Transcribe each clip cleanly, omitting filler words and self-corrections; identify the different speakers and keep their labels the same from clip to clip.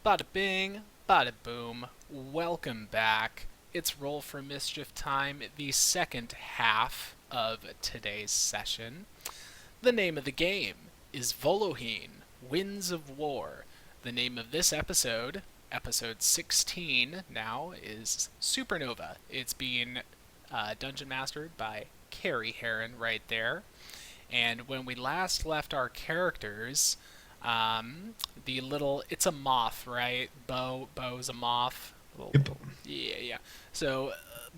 Speaker 1: Bada bing, bada boom. Welcome back. It's Roll for Mischief time, the second half of today's session. The name of the game is Voloheen, Winds of War. The name of this episode, episode 16 now, is Supernova. It's being dungeon mastered by Carrie Heron right there. And when we last left our characters, the little, it's a moth, right? Bo's a moth.
Speaker 2: Yep.
Speaker 1: Yeah. So,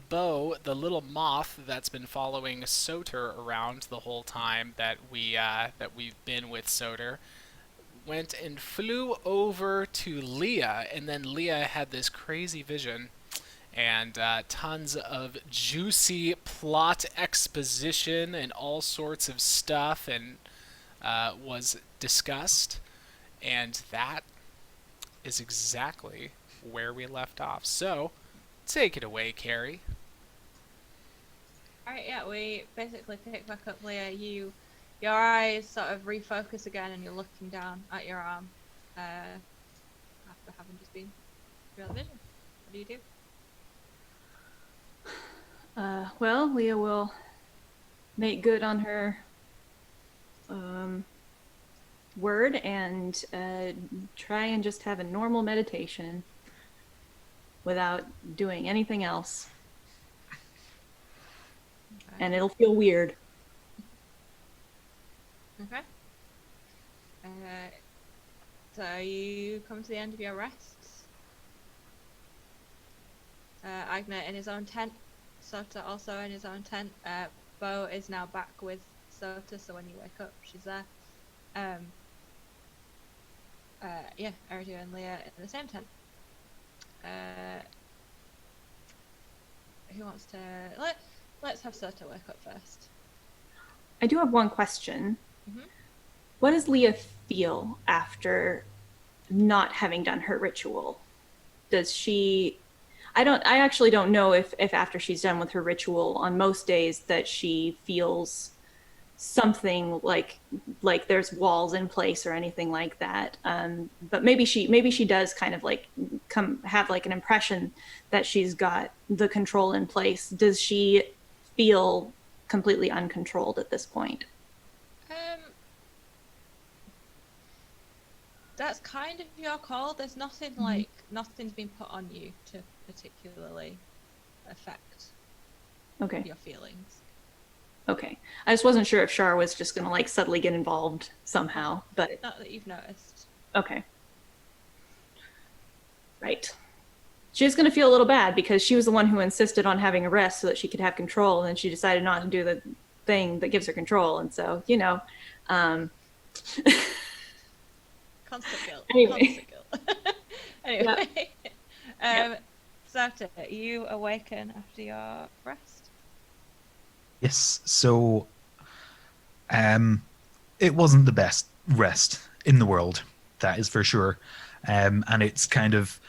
Speaker 1: Bo, the little moth that's been following Soter around the whole time that we've been with Soter, went and flew over to Leah, and then Leah had this crazy vision and tons of juicy plot exposition and all sorts of stuff, and was discussed, and that is exactly where we left off. So, take it away, Carrie.
Speaker 3: Alright, yeah, we basically pick back up Leah. Your eyes sort of refocus again and you're looking down at your arm after having just been through that vision. What do you do?
Speaker 4: Well, Leah will make good on her word and try and just have a normal meditation without doing anything else.
Speaker 3: Okay.
Speaker 4: And it'll feel weird.
Speaker 3: Okay. So you come to the end of your rests. Agna in his own tent. Soter also in his own tent. Bo is now back with Soter, so when you wake up, she's there. Yeah, Eridu and Leah in the same tent. Who wants to... Let's have Soter wake up first.
Speaker 4: I do have one question.
Speaker 3: Mhm.
Speaker 4: What does Leah feel after not having done her ritual? Does she... I actually don't know if after she's done with her ritual on most days that she feels something like there's walls in place or anything like that. But maybe she does kind of like have like an impression that she's got the control in place. Does she feel completely uncontrolled at this point?
Speaker 3: That's kind of your call. There's nothing like nothing's been put on you to particularly affect
Speaker 4: Okay.
Speaker 3: your feelings.
Speaker 4: Okay. I just wasn't sure if Shar was just gonna like suddenly get involved somehow, but
Speaker 3: Not that you've noticed.
Speaker 4: okay. Right. She's gonna feel a little bad because she was the one who insisted on having a rest so that she could have control, and then she decided not to do the thing that gives her control, and so, um
Speaker 3: Constant guilt.
Speaker 4: Anyway.
Speaker 3: Constant guilt. Anyway. Soter, you awaken after your rest.
Speaker 2: Yes. So, it wasn't the best rest in the world. That is for sure. And it's kind of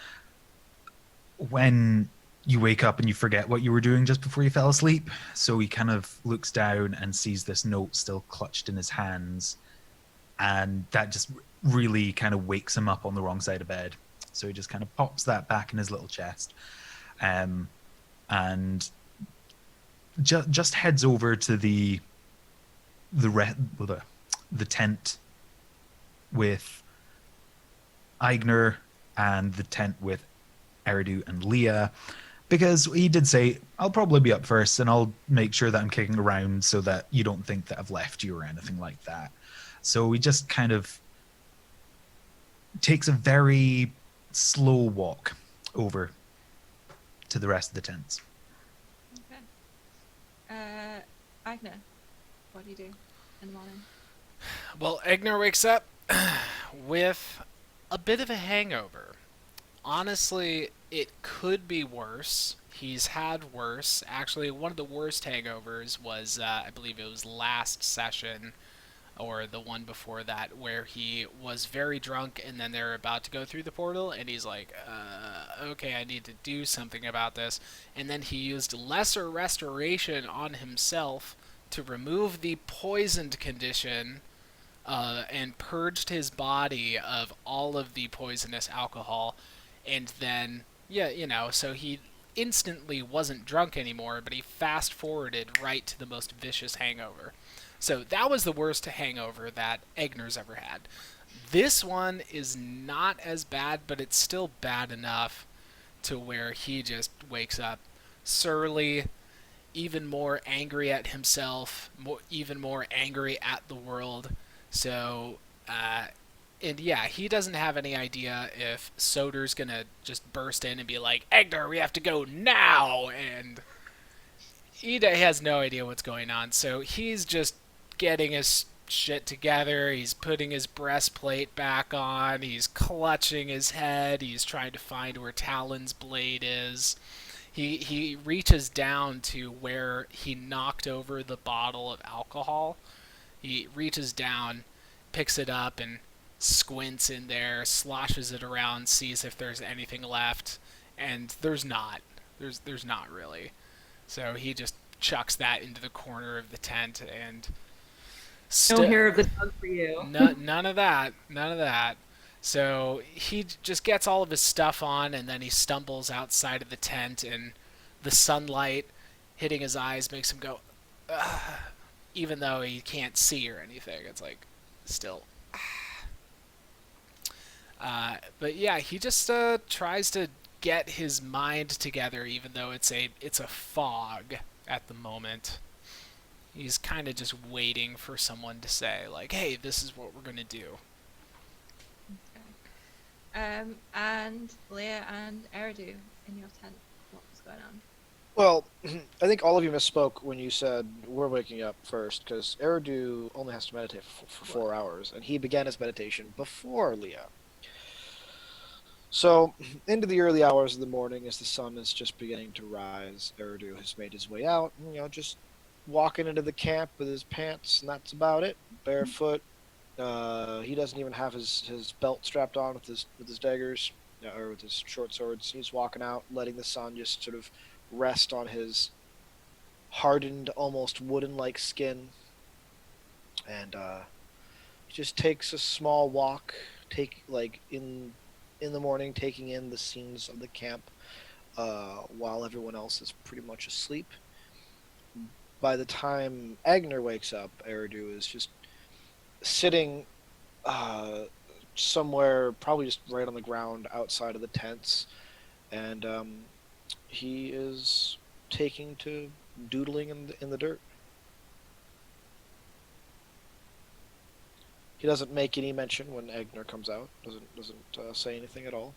Speaker 2: when you wake up and you forget what you were doing just before you fell asleep. So he kind of looks down and sees this note still clutched in his hands, and that just really kind of wakes him up on the wrong side of bed. So he just kind of pops that back in his little chest, and just heads over to the tent with Aigner and the tent with Eridu and Leah, because he did say, I'll probably be up first and I'll make sure that I'm kicking around so that you don't think that I've left you or anything like that. So he just kind of takes a very slow walk over to the rest of the tents.
Speaker 3: Okay. Agna, what do you do in the morning?
Speaker 1: Well, Egner wakes up with a bit of a hangover. Honestly, it could be worse. He's had worse. Actually, one of the worst hangovers was, I believe it was last session, or the one before that, where he was very drunk and then they're about to go through the portal and he's like, okay, I need to do something about this. And then he used lesser restoration on himself to remove the poisoned condition and purged his body of all of the poisonous alcohol, and then so he instantly wasn't drunk anymore, but he fast forwarded right to the most vicious hangover. So that was the worst hangover that Egner's ever had. This one is not as bad, but it's still bad enough to where he just wakes up surly, even more angry at himself, even more angry at the world. So, and yeah, he doesn't have any idea if Soder's gonna just burst in and be like, Egner, we have to go now! And Ida has no idea what's going on, so he's just getting his shit together. He's putting his breastplate back on. He's clutching his head. He's trying to find where Talon's blade is. He reaches down to where he knocked over the bottle of alcohol. He reaches down, picks it up, and squints in there, sloshes it around, sees if there's anything left, and there's not. There's not really. So he just chucks that into the corner of the tent and
Speaker 4: No hair of the dog for you.
Speaker 1: none of that. None of that. So he just gets all of his stuff on, and then he stumbles outside of the tent, and the sunlight hitting his eyes makes him go, ugh, even though he can't see or anything. It's like, still. But yeah, he just tries to get his mind together, even though it's a fog at the moment. He's kind of just waiting for someone to say, like, hey, this is what we're going to do.
Speaker 3: And Leah and Eridu in your tent, what was going on?
Speaker 5: Well, I think all of you misspoke when you said we're waking up first, because Eridu only has to meditate for 4 hours, and he began his meditation before Leah. So, into the early hours of the morning, as the sun is just beginning to rise, Eridu has made his way out, just walking into the camp with his pants, and that's about it. Barefoot. He doesn't even have his belt strapped on with his daggers, or with his short swords. He's walking out, letting the sun just sort of rest on his hardened, almost wooden-like skin, and he just takes a small walk, in the morning, taking in the scenes of the camp, while everyone else is pretty much asleep. By the time Agner wakes up, Eridu is just sitting somewhere, probably just right on the ground outside of the tents, and he is taking to doodling in the dirt. He doesn't make any mention when Agner comes out. Doesn't say anything at all.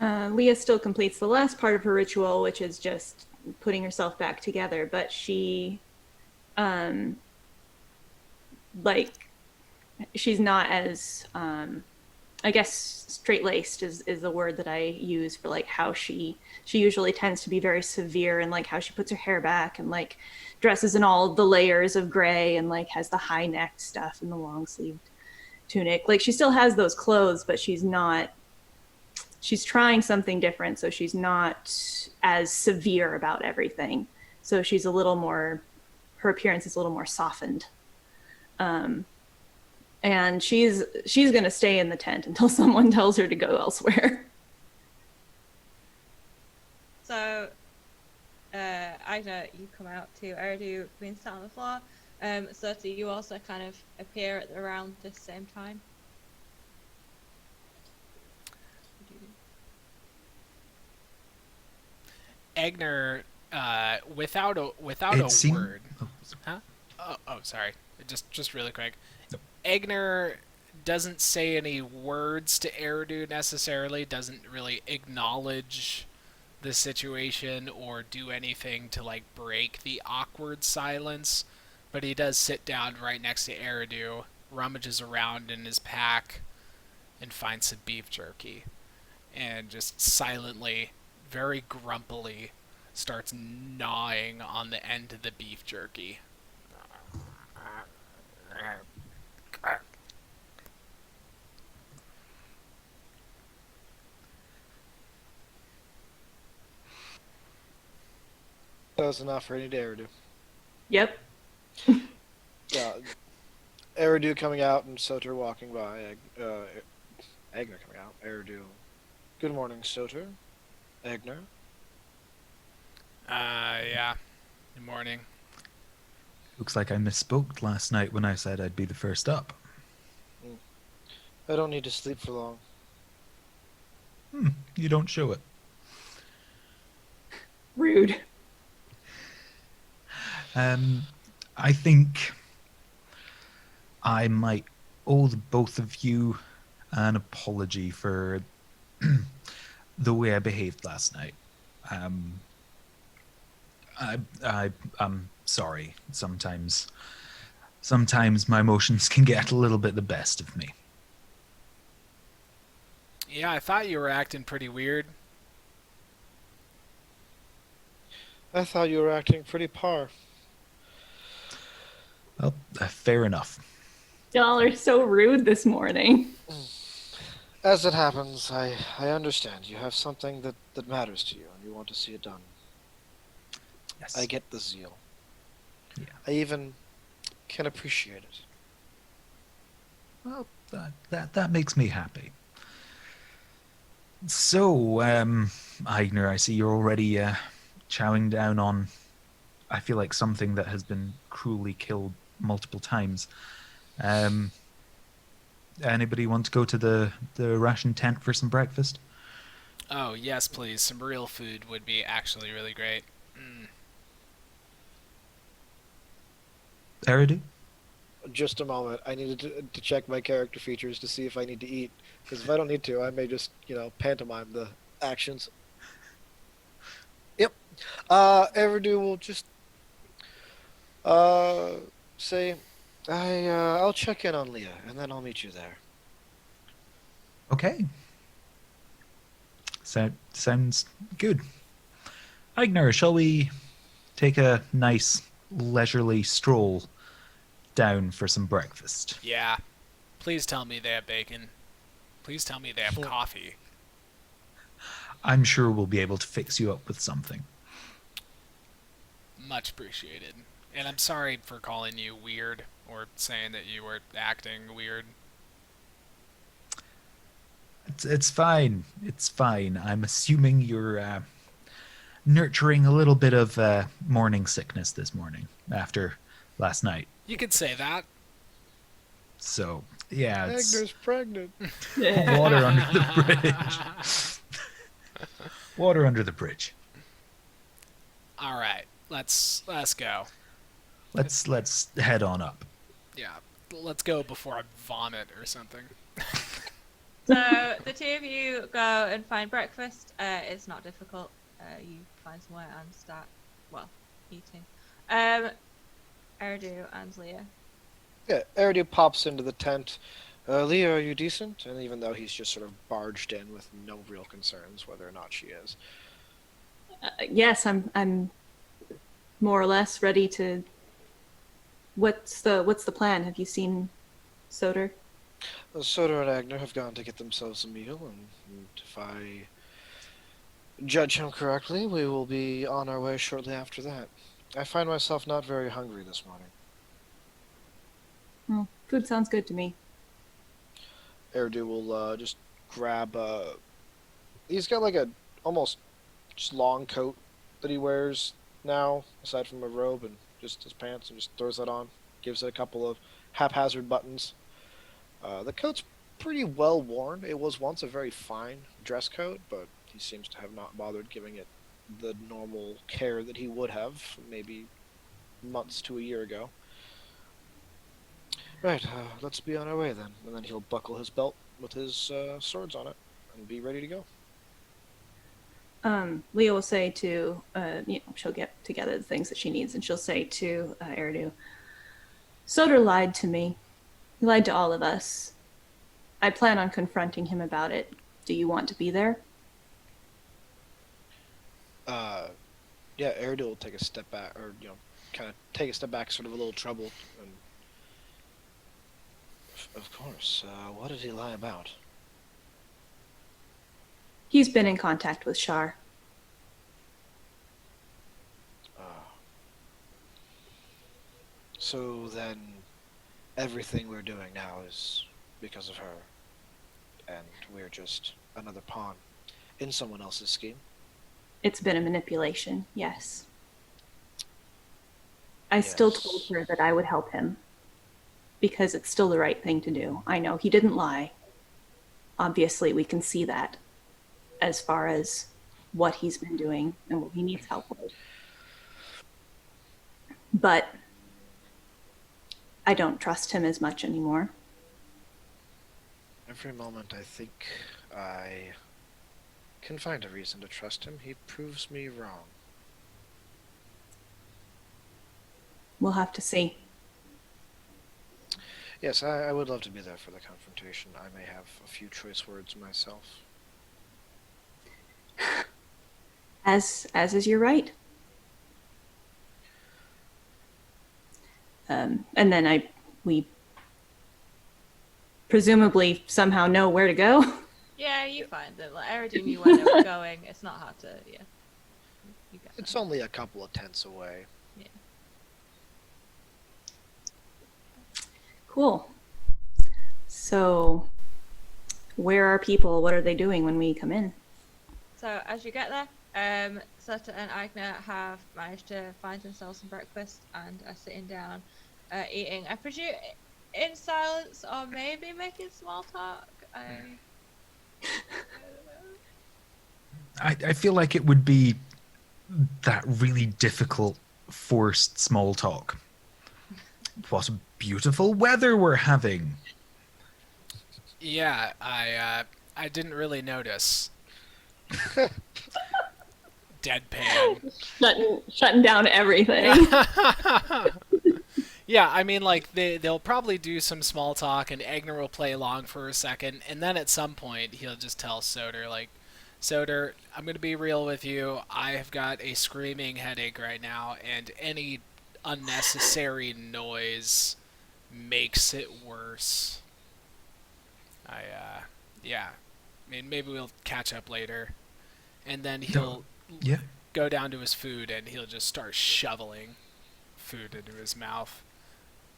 Speaker 4: Leah still completes the last part of her ritual, which is just putting herself back together, but she like she's not as I guess straight-laced is the word that I use for like how she usually tends to be very severe, and like how she puts her hair back and like dresses in all the layers of gray and like has the high necked stuff and the long sleeved tunic. Like she still has those clothes, but she's trying something different, so she's not as severe about everything. So she's a little more, her appearance is a little more softened. And she's going to stay in the tent until someone tells her to go elsewhere.
Speaker 3: So, Ida, you come out to Eridu being sat on the floor. Soter, you also kind of appear at around the same time.
Speaker 1: Egner, without a word. Huh? Oh, sorry. Just really quick.
Speaker 2: Nope.
Speaker 1: Egner doesn't say any words to Eridu necessarily, doesn't really acknowledge the situation or do anything to like break the awkward silence, but he does sit down right next to Eridu, rummages around in his pack, and finds some beef jerky, and just silently, very grumpily, starts gnawing on the end of the beef jerky.
Speaker 5: That was enough for any day, Eridu.
Speaker 4: Yep.
Speaker 5: Yeah, Eridu coming out and Soter walking by. Agner coming out. Eridu. Good morning, Soter. Agner.
Speaker 1: Yeah. Good morning.
Speaker 2: Looks like I misspoke last night when I said I'd be the first up.
Speaker 5: I don't need to sleep for long.
Speaker 2: You don't show it.
Speaker 4: Rude.
Speaker 2: I think I might owe the both of you an apology for the way I behaved last night. Um, I'm sorry. Sometimes my emotions can get a little bit the best of me.
Speaker 1: Yeah, I thought you were acting pretty weird.
Speaker 5: I thought you were acting pretty par.
Speaker 2: Well, fair enough.
Speaker 4: Y'all are so rude this morning.
Speaker 5: As it happens, I understand. You have something that matters to you, and you want to see it done.
Speaker 2: Yes.
Speaker 5: I get the zeal.
Speaker 2: Yeah.
Speaker 5: I even can appreciate it.
Speaker 2: Well, that makes me happy. So, Aigner, I see you're already chowing down on, I feel like, something that has been cruelly killed multiple times. Anybody want to go to the ration tent for some breakfast?
Speaker 1: Oh, yes, please. Some real food would be actually really great.
Speaker 2: Eridu?
Speaker 5: Just a moment. I needed to check my character features to see if I need to eat. Because if I don't need to, I may just, pantomime the actions. Yep. Eridu will just say, I'll check in on Leah, and then I'll meet you there.
Speaker 2: Okay. Sounds good. Aigner, shall we take a nice leisurely stroll down for some breakfast?
Speaker 1: Yeah. Please tell me they have bacon. Please tell me they have coffee.
Speaker 2: I'm sure we'll be able to fix you up with something.
Speaker 1: Much appreciated. And I'm sorry for calling you weird or saying that you were acting weird.
Speaker 2: It's fine. It's fine. I'm assuming you're nurturing a little bit of morning sickness this morning after last night.
Speaker 1: You could say that.
Speaker 2: So, yeah, it's
Speaker 5: Agner's pregnant.
Speaker 2: water under the bridge. Water under the bridge.
Speaker 1: All right. Let's go.
Speaker 2: Let's head on up.
Speaker 1: Yeah. Let's go before I vomit or something.
Speaker 3: So the two of you go and find breakfast. It's not difficult. You find somewhere and start, eating. Eridu and Leah.
Speaker 5: Yeah, Eridu pops into the tent. Leah, are you decent? And even though he's just sort of barged in with no real concerns whether or not she is.
Speaker 4: Yes, I'm more or less ready to. What's the plan? Have you seen Soter?
Speaker 5: Soter and Agner have gone to get themselves a meal, and if I judge him correctly, we will be on our way shortly after that. I find myself not very hungry this morning.
Speaker 4: Well, food sounds good to me.
Speaker 5: Eridu will just grab. He's got like a almost just long coat that he wears now, aside from a robe and just his pants, and just throws that on. Gives it a couple of haphazard buttons. The coat's pretty well worn. It was once a very fine dress coat, but he seems to have not bothered giving it the normal care that he would have maybe months to a year ago. Right, let's be on our way then. And then he'll buckle his belt with his swords on it and be ready to go.
Speaker 4: Leah will say to, she'll get together the things that she needs, and she'll say to Eridu, Soter lied to me. He lied to all of us. I plan on confronting him about it. Do you want to be there?
Speaker 5: Yeah, Eridu will take a step back, or, kind of take a step back, sort of a little troubled. And of course, what did he lie about?
Speaker 4: He's been in contact with Shar.
Speaker 5: So then, everything we're doing now is because of her, and we're just another pawn in someone else's scheme.
Speaker 4: It's been a manipulation, yes. I still told
Speaker 5: Yes.
Speaker 4: her that I would help him because it's still the right thing to do. I know he didn't lie. Obviously, we can see that as far as what he's been doing and what he needs help with. But I don't trust him as much anymore.
Speaker 5: Every moment I think I can find a reason to trust him, he proves me wrong.
Speaker 4: We'll have to see.
Speaker 5: Yes, I would love to be there for the confrontation. I may have a few choice words myself.
Speaker 4: As is your right. And then we presumably somehow know where to go.
Speaker 3: Yeah, you find them. Like, Eridu knew where they were going. It's not hard to, yeah. You get
Speaker 5: It's
Speaker 3: them.
Speaker 5: only a couple of tents away.
Speaker 3: Yeah.
Speaker 4: Cool. So, where are people? What are they doing when we come in?
Speaker 3: So as you get there, Soter and Agner have managed to find themselves some breakfast and are sitting down, eating. I presume in silence or maybe making small talk. I don't know.
Speaker 2: I feel like it would be that really difficult, forced small talk. What beautiful weather we're having.
Speaker 1: Yeah, I didn't really notice. Deadpan.
Speaker 4: Shutting down everything.
Speaker 1: Yeah, I mean, like they'll probably do some small talk, and Agner will play along for a second, and then at some point he'll just tell Soter, like, Soter, I'm gonna be real with you. I have got a screaming headache right now, and any unnecessary noise makes it worse. Yeah. I mean, maybe we'll catch up later, and then he'll
Speaker 2: Yeah.
Speaker 1: go down to his food, and he'll just start shoveling food into his mouth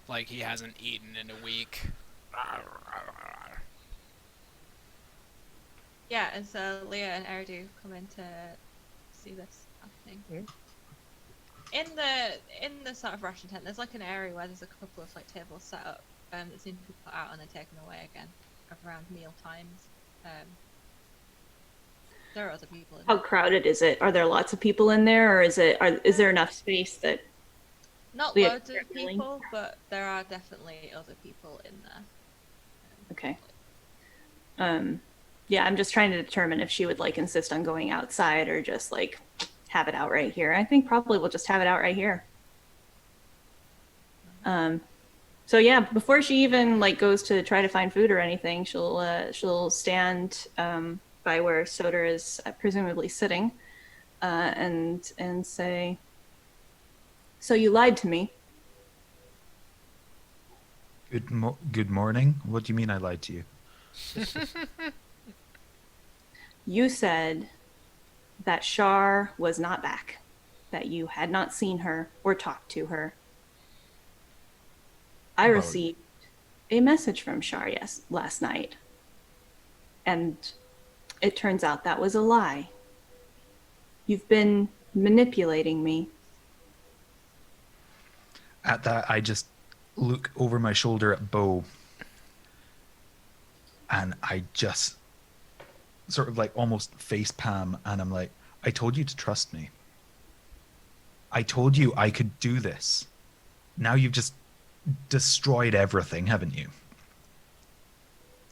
Speaker 1: like he hasn't eaten in a week.
Speaker 3: Yeah, and so Leah and Eridu come in to see this happening.
Speaker 5: Mm.
Speaker 3: In the sort of ration tent, there's like an area where there's a couple of like tables set up that seem to be put out and then taken away again around meal times. There are other people in
Speaker 4: How
Speaker 3: there.
Speaker 4: crowded is it? Are there lots of people in there, or is there enough space that?
Speaker 3: Not
Speaker 4: Leah,
Speaker 3: loads of
Speaker 4: Ellie?
Speaker 3: people, but there are definitely other people in there.
Speaker 4: Okay. Yeah, I'm just trying to determine if she would like insist on going outside or just like have it out right here. I think probably we'll just have it out right here. So yeah, before she even like goes to try to find food or anything, she'll stand by where Soter is presumably sitting, and say, "So you lied to me."
Speaker 2: Good morning. What do you mean I lied to you?
Speaker 4: You said that Shar was not back, that you had not seen her or talked to her. I
Speaker 2: Well-
Speaker 4: received a message from Shar last night, and it turns out that was a lie. You've been manipulating me.
Speaker 2: At that, I just look over my shoulder at Bo, and I just sort of like almost face palm, and I'm like, I told you to trust me. I told you I could do this. Now you've just destroyed everything, haven't you?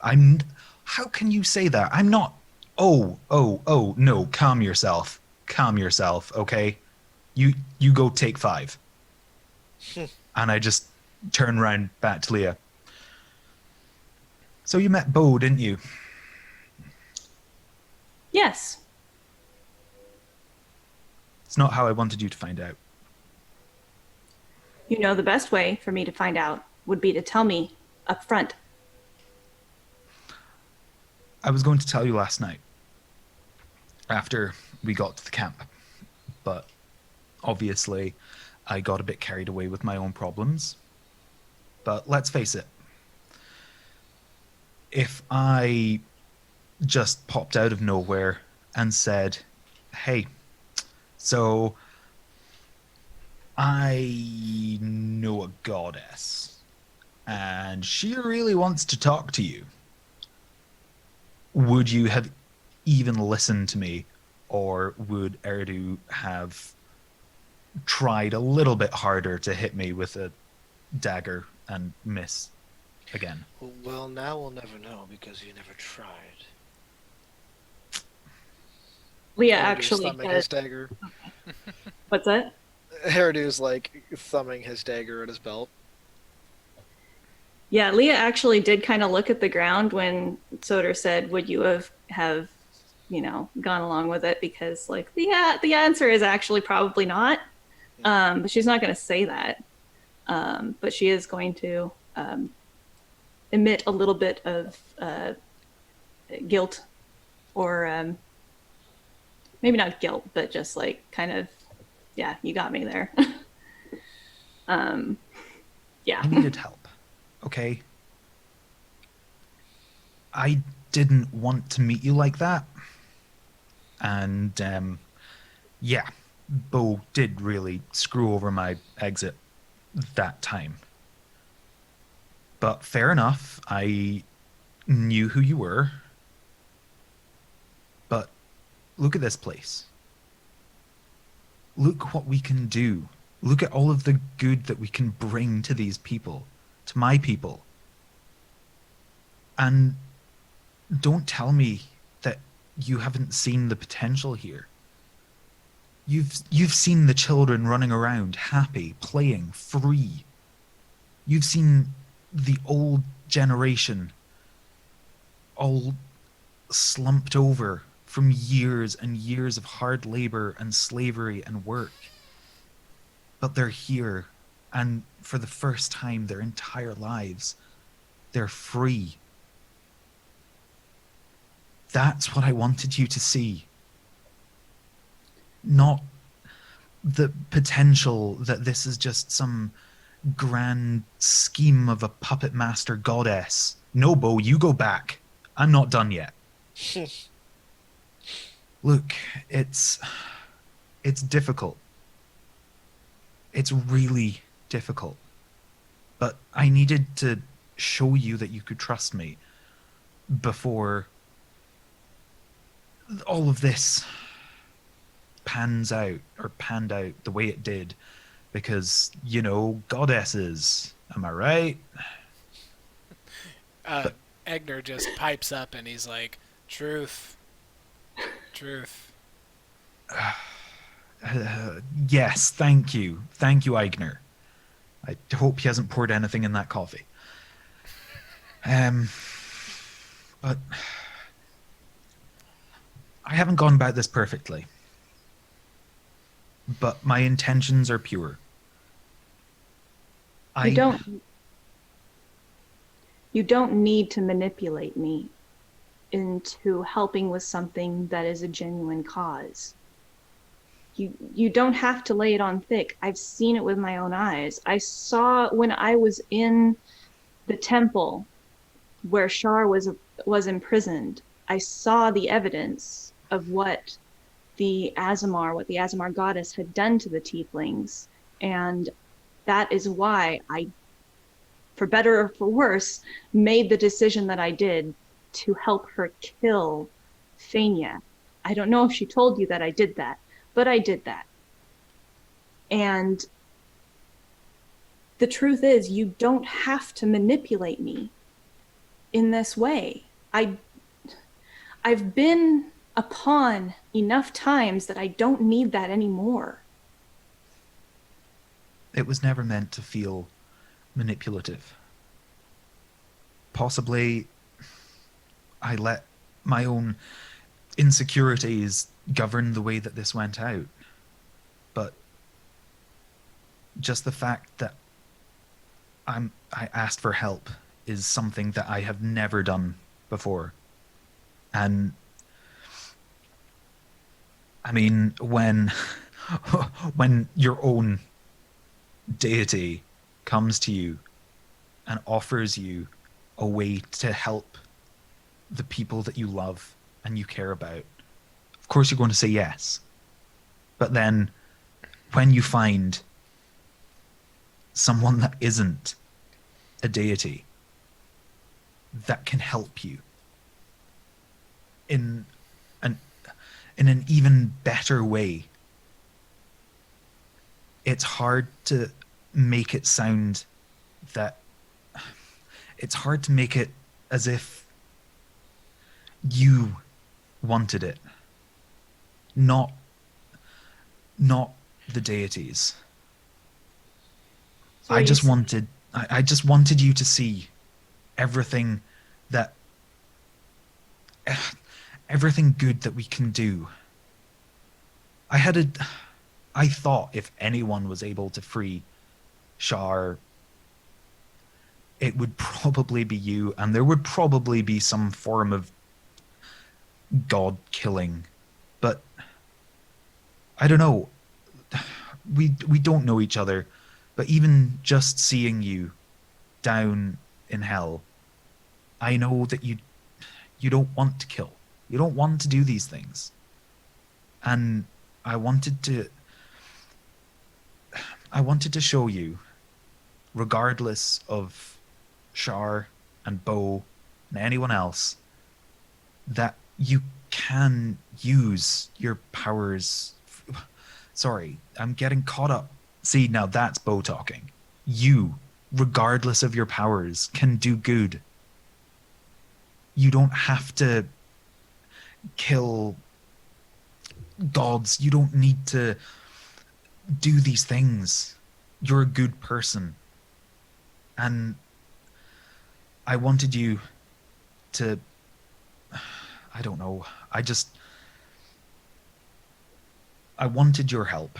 Speaker 2: How can you say that? I'm not. Oh, no, calm yourself. Calm yourself, okay? You go take 5. And I just turn around back to Leah. So you met Bo, didn't you?
Speaker 4: Yes.
Speaker 2: It's not how I wanted you to find out.
Speaker 4: You know, the best way for me to find out would be to tell me up front.
Speaker 2: I was going to tell you last night after we got to the camp, but obviously I got a bit carried away with my own problems. But let's face it, if I just popped out of nowhere and said, hey, so I know a goddess and she really wants to talk to you, would you have even listened to me? Or would Eridu have tried a little bit harder to hit me with a dagger and miss again?
Speaker 5: Well, now we'll never know because you never tried.
Speaker 4: Leah
Speaker 5: Eridu's
Speaker 4: actually
Speaker 5: thumbing
Speaker 4: does.
Speaker 5: his dagger.
Speaker 4: What's that?
Speaker 5: Eridu's like thumbing his dagger at his belt.
Speaker 4: Yeah, Leah actually did kind of look at the ground when Soter said, "Would you have gone along with it?" Because like the answer is actually probably not. But she's not going to say that. But she is going to emit a little bit of guilt, or maybe not guilt, but just like kind of, yeah, you got me there. Yeah.
Speaker 2: I needed help, okay? I didn't want to meet you like that. And yeah, Bo did really screw over my exit that time. But fair enough, I knew who you were. But look at this place. Look what we can do. Look at all of the good that we can bring to these people, to my people. And don't tell me that you haven't seen the potential here. You've seen the children running around, happy, playing, free. You've seen the old generation all slumped over from years and years of hard labor and slavery and work. But they're here, and for the first time their entire lives, they're free. That's what I wanted you to see. Not the potential that this is just some grand scheme of a puppet master goddess. No, Bo, you go back. I'm not done yet. Look, it's difficult. It's really difficult. But I needed to show you that you could trust me before all of this panned out the way it did, because goddesses, am I right?
Speaker 1: Egner just pipes up and he's like, truth. Truth.
Speaker 2: Yes, thank you, Eigner. I hope he hasn't poured anything in that coffee. But I haven't gone about this perfectly, but my intentions are pure.
Speaker 4: You don't need to manipulate me into helping with something that is a genuine cause. You don't have to lay it on thick. I've seen it with my own eyes. I saw when I was in the temple where Shar was imprisoned. I saw the evidence of what the Azamar goddess had done to the Tieflings, and that is why I, for better or for worse, made the decision that I did to help her kill Fania. I don't know if she told you that I did that, but I did that. And the truth is, you don't have to manipulate me in this way. I've been a pawn enough times that I don't need that anymore.
Speaker 2: It was never meant to feel manipulative. Possibly I let my own insecurities govern the way that this went out. But just the fact that I asked for help is something that I have never done before. And I mean, when when your own deity comes to you and offers you a way to help the people that you love and you care about, of course you're going to say yes. But then when you find someone that isn't a deity that can help you in an in an even better way, it's hard to make it sound that it's hard to make it as if you wanted it, not not the deities.
Speaker 4: So are
Speaker 2: I just wanted you to see everything that everything good that we can do. I had a I thought if anyone was able to free Shar, it would probably be you, and there would probably be some form of god killing. But I don't know. We don't know each other, but even just seeing you down in hell, I know that you don't want to kill. You don't want to do these things. And I wanted to I wanted to show you, regardless of Shar and Bo and anyone else, that you can use your powers. Sorry, I'm getting caught up. See, now that's Bo talking. You, regardless of your powers, can do good. You don't have to kill gods. You don't need to do these things. You're a good person. And I wanted you to, I don't know, I wanted your help,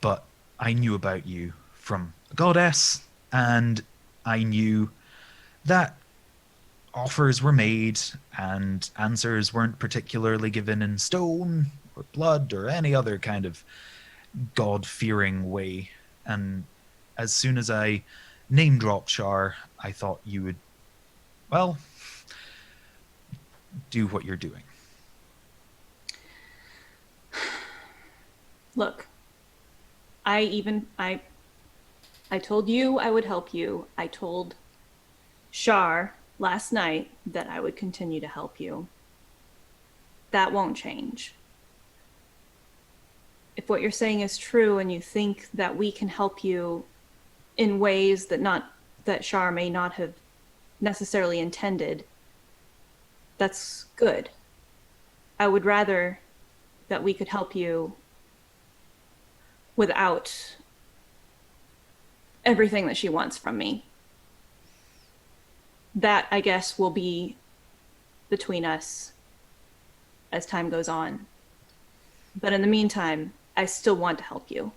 Speaker 2: but I knew about you from a goddess, and I knew that offers were made and answers weren't particularly given in stone or blood or any other kind of God-fearing way. And as soon as I name-dropped Shar, I thought you would, well, do what you're doing.
Speaker 4: Look, I told you I would help you. I told Shar last night that I would continue to help you. That won't change. If what you're saying is true and you think that we can help you in ways that Shar may not have necessarily intended, that's good. I would rather that we could help you without everything that she wants from me. That, I guess, will be between us as time goes on. But in the meantime, I still want to help you.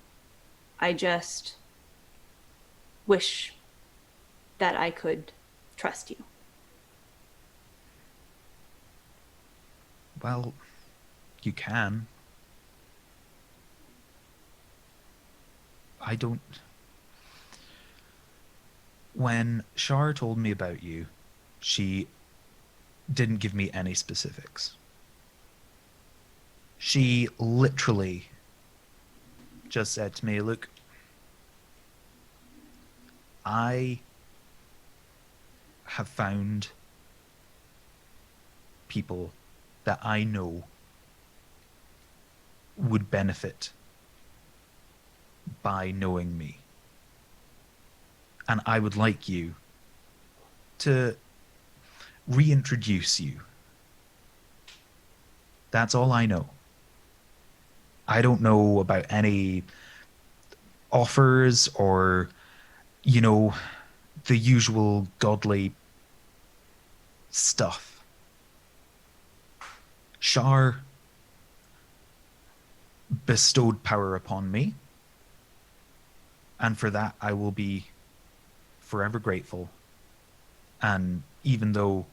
Speaker 4: I just wish that I could trust you.
Speaker 2: Well, you can. I don't. When Shar told me about you, she didn't give me any specifics. She literally just said to me, look, I have found people that I know would benefit by knowing me. And I would like you to reintroduce you. That's all I know. I don't know about any offers or, the usual godly stuff. Shar bestowed power upon me, and for that I will be forever grateful. And even though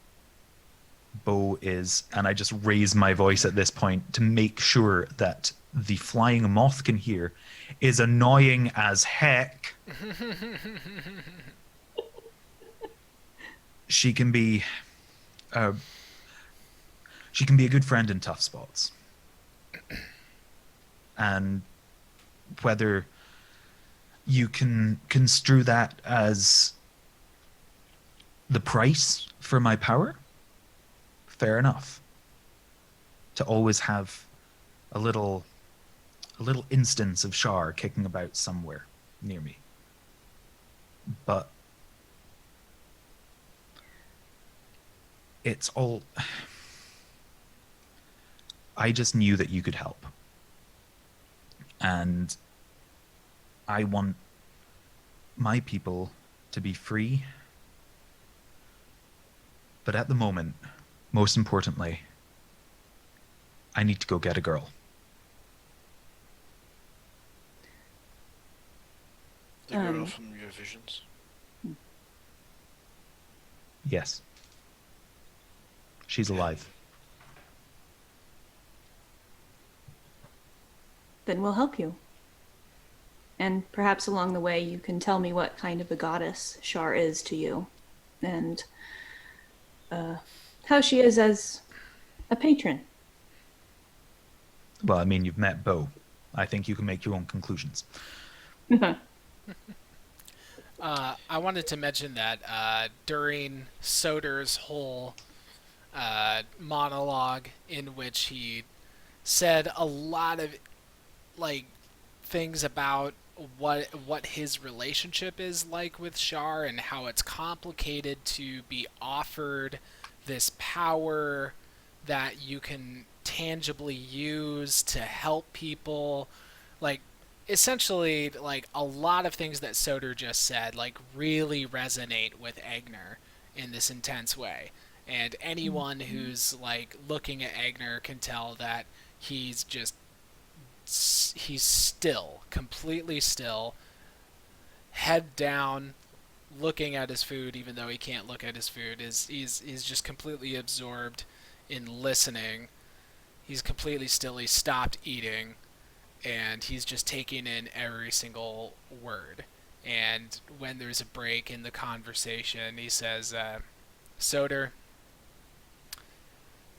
Speaker 2: Bo is, and I just raise my voice at this point to make sure that the flying moth can hear, is annoying as heck. she can be uh, she can be a good friend in tough spots. And whether you can construe that as the price for my power, fair enough. To always have a little instance of Shar kicking about somewhere near me. But it's all I just knew that you could help. And I want my people to be free. But at the moment, most importantly, I need to go get a girl.
Speaker 5: The girl from your visions.
Speaker 2: Yes. She's alive.
Speaker 4: Then we'll help you. And perhaps along the way you can tell me what kind of a goddess Shar is to you. And how she is as a patron.
Speaker 2: Well, I mean, you've met Bo. I think you can make your own conclusions.
Speaker 1: I wanted to mention that during Soter's whole monologue, in which he said a lot of like things about what his relationship is like with Shar and how it's complicated to be offered this power that you can tangibly use to help people, like essentially like a lot of things that Soter just said like really resonate with Egner in this intense way. And anyone who's like looking at Egner can tell that he's just he's still, completely still, head down, looking at his food even though he can't look at his food. He's just completely absorbed in listening. He's completely still. He stopped eating and he's just taking in every single word. And when there's a break in the conversation, he says, Soter,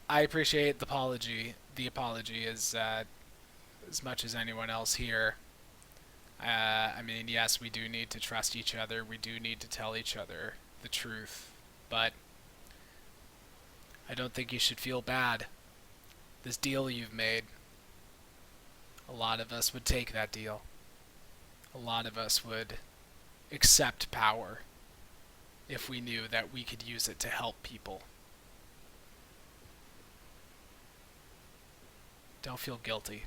Speaker 1: I appreciate the apology. The apology is as much as anyone else here. I mean, yes, we do need to trust each other. We do need to tell each other the truth. But I don't think you should feel bad. This deal you've made, a lot of us would take that deal. A lot of us would accept power if we knew that we could use it to help people. Don't feel guilty.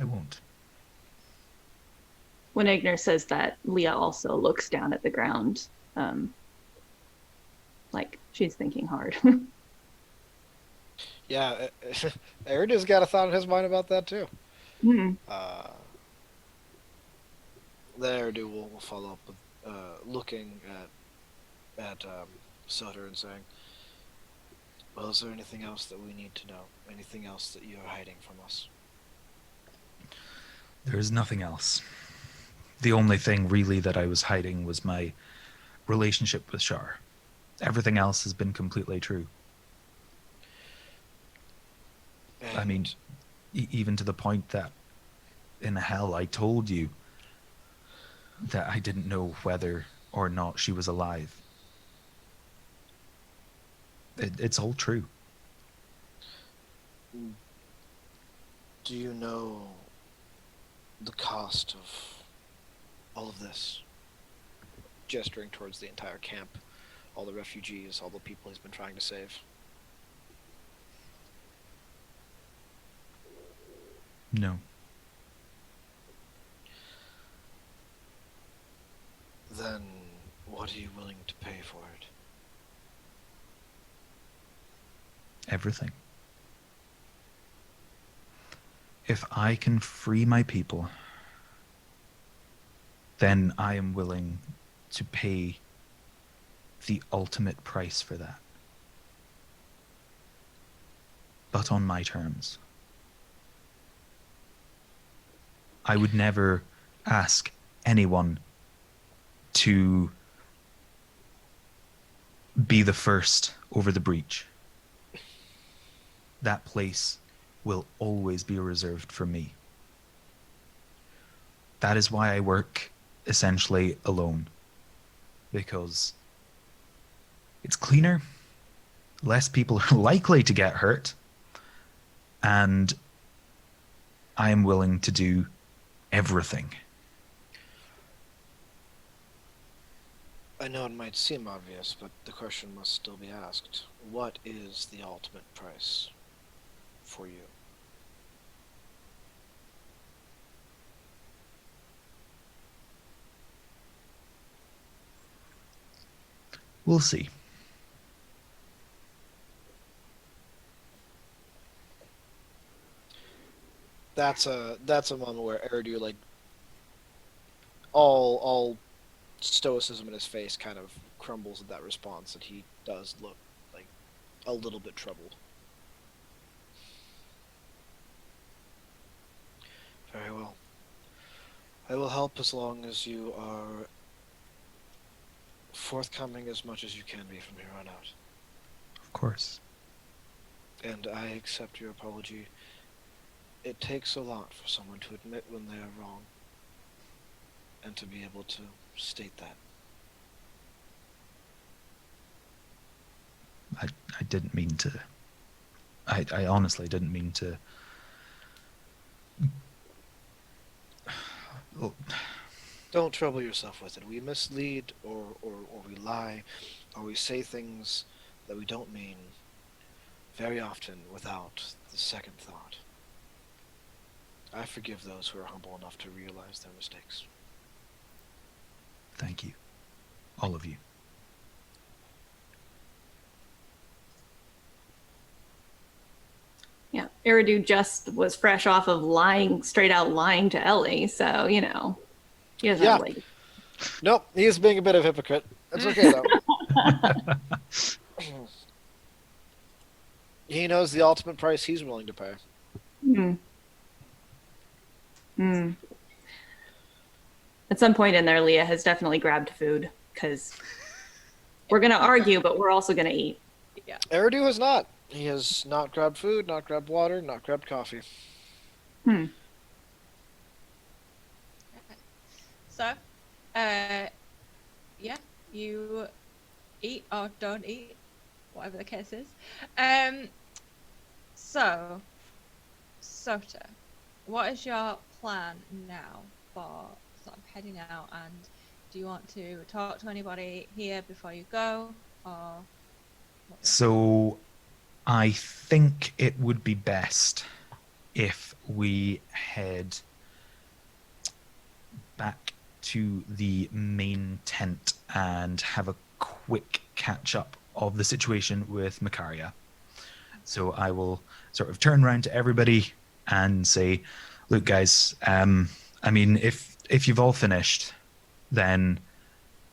Speaker 2: I won't.
Speaker 4: When Egner says that, Leah also looks down at the ground, like she's thinking hard.
Speaker 5: Yeah, Erida's got a thought in his mind about that too.
Speaker 4: Hmm.
Speaker 5: Then Eridu will follow up with looking at Soter and saying, well, is there anything else that we need to know? Anything else that you're hiding from us?
Speaker 2: There is nothing else. The only thing really that I was hiding was my relationship with Shar. Everything else has been completely true. I mean, even to the point that in hell I told you that I didn't know whether or not she was alive. It's all true.
Speaker 5: Do you know the cost of all of this? Gesturing towards the entire camp, all the refugees, all the people he's been trying to save.
Speaker 2: No.
Speaker 5: Then what are you willing to pay for it?
Speaker 2: Everything. If I can free my people, then I am willing to pay the ultimate price for that. But on my terms. I would never ask anyone to be the first over the breach. That place will always be reserved for me. That is why I work essentially alone. Because it's cleaner, less people are likely to get hurt, and I am willing to do everything.
Speaker 5: I know it might seem obvious, but the question must still be asked. What is the ultimate price for you?
Speaker 2: We'll see.
Speaker 5: That's a moment where Eridu, like, all stoicism in his face kind of crumbles at that response, and he does look like a little bit troubled. Very well. I will help as long as you are forthcoming as much as you can be from here on out.
Speaker 2: Of course.
Speaker 5: And I accept your apology. It takes a lot for someone to admit when they are wrong, and to be able to state that.
Speaker 2: I didn't mean to. I honestly didn't mean to. Oh,
Speaker 5: Don't trouble yourself with it. We mislead, or we lie, or we say things that we don't mean very often without the second thought. I forgive those who are humble enough to realize their mistakes.
Speaker 2: thank you. All of you.
Speaker 4: Yeah, Eridu just was fresh off of lying, straight out lying to Ellie, so, you know, he doesn't have, like,
Speaker 5: Nope, he is being a bit of a hypocrite. That's okay, though. He knows the ultimate price he's willing to pay.
Speaker 4: hmm. Hmm. At some point in there, Leah has definitely grabbed food, because we're going to argue, but we're also going to eat.
Speaker 5: Eridu has not. He has not grabbed food, not grabbed water, not grabbed coffee.
Speaker 4: Hmm.
Speaker 3: So, yeah, you eat or don't eat, whatever the case is. So, Soter, what is your plan now for sort of heading out, and do you want to talk to anybody here before you go, or what?
Speaker 2: So I think it would be best if we head back to the main tent and have a quick catch up of the situation with Makaria. So I will sort of turn around to everybody and say, look, guys, I mean, if you've all finished, then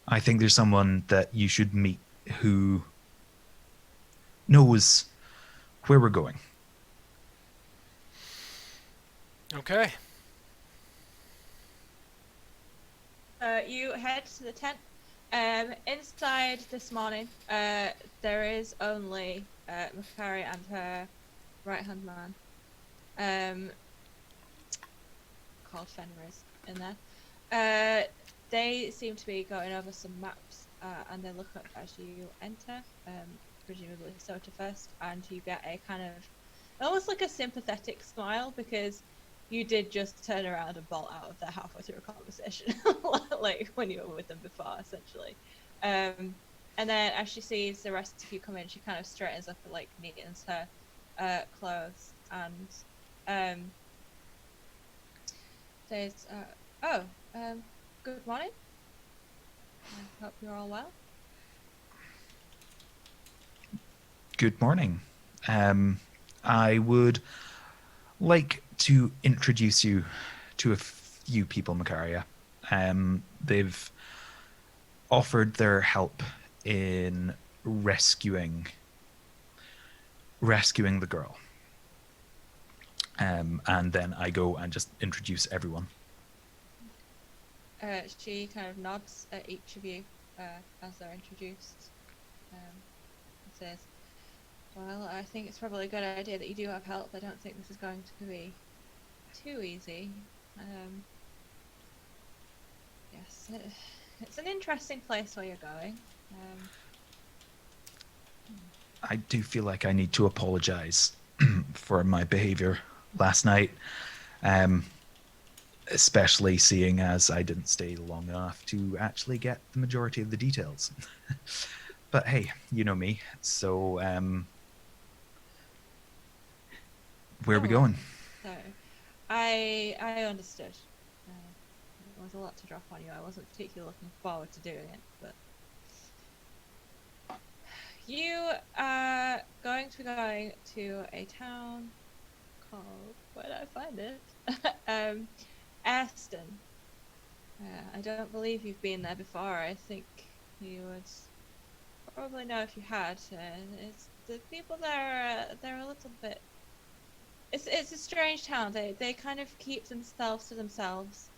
Speaker 2: I think there's someone that you should meet who knows where we're going.
Speaker 1: Okay.
Speaker 3: You head to the tent. Inside this morning, there is only Makari and her right-hand man, called Fenris, in there. They seem to be going over some maps, and they look up as you enter, presumably Soter first, and you get a kind of almost like a sympathetic smile, because you did just turn around and bolt out of there halfway through a conversation, like when you were with them before, essentially. And then as she sees the rest of you come in, she kind of straightens up and like neatens her clothes and says, good morning. I hope you're all well.
Speaker 2: Good morning. I would like to introduce you to a few people, Makaria. They've offered their help in rescuing the girl. And then I go and just introduce everyone.
Speaker 3: She kind of nods at each of you as they're introduced. And says, "Well, I think it's probably a good idea that you do have help. I don't think this is going to be too easy. Yes, it's an interesting place where you're going.
Speaker 2: I do feel like I need to apologize for my behavior last night, especially seeing as I didn't stay long enough to actually get the majority of the details. But hey, you know me, so where are we
Speaker 3: Oh, well,
Speaker 2: going?
Speaker 3: so I understood. It was a lot to drop on you. I wasn't particularly looking forward to doing it, but you are going to be going to a town called, where did I find it? Aston. I don't believe you've been there before. I think you would probably know if you had. It's the people there. They're a little bit. It's a strange town. They kind of keep themselves to themselves.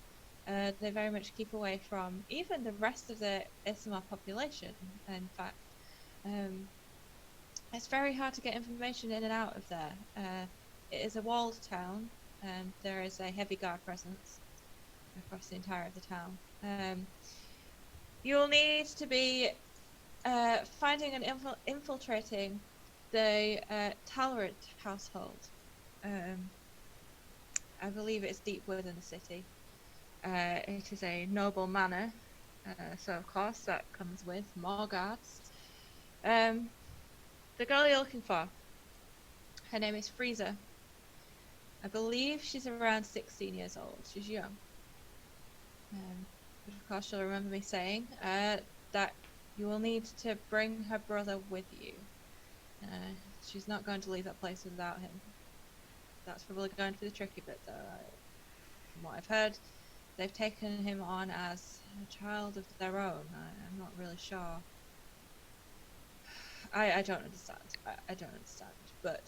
Speaker 3: They very much keep away from even the rest of the Islamar population. In fact, it's very hard to get information in and out of there. It is a walled town, and there is a heavy guard presence across the entire of the town. You'll need to be finding and infiltrating the Talrant household. I believe it's deep within the city. It is a noble manor, so of course that comes with more guards. The girl you're looking for, her name is Frieza. I believe she's around 16 years old. She's young. But of course you'll remember me saying that you will need to bring her brother with you. She's not going to leave that place without him. That's probably going to be the tricky bit, though. From what I've heard, they've taken him on as a child of their own. I'm not really sure. I don't understand. I don't understand. But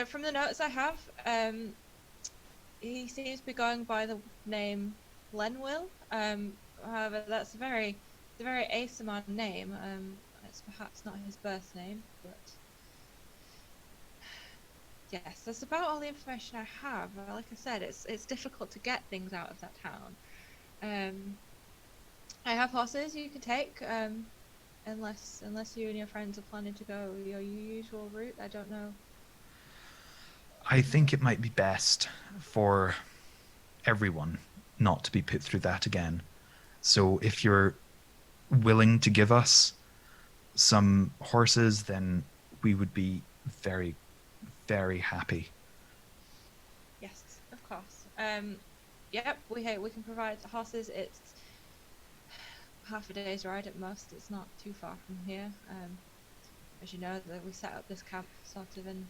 Speaker 3: from the notes I have, he seems to be going by the name Lenwill. However, that's a very Asimon name. It's perhaps not his birth name, but yes, that's about all the information I have. Like I said, it's difficult to get things out of that town. I have horses you can take, unless you and your friends are planning to go your usual route. I don't know.
Speaker 2: I think it might be best for everyone not to be put through that again. So if you're willing to give us some horses, then we would be very, very happy.
Speaker 3: Yes, of course. Yep, we can provide the horses. It's half a day's ride at most. It's not too far from here. As you know, that we set up this camp sort of in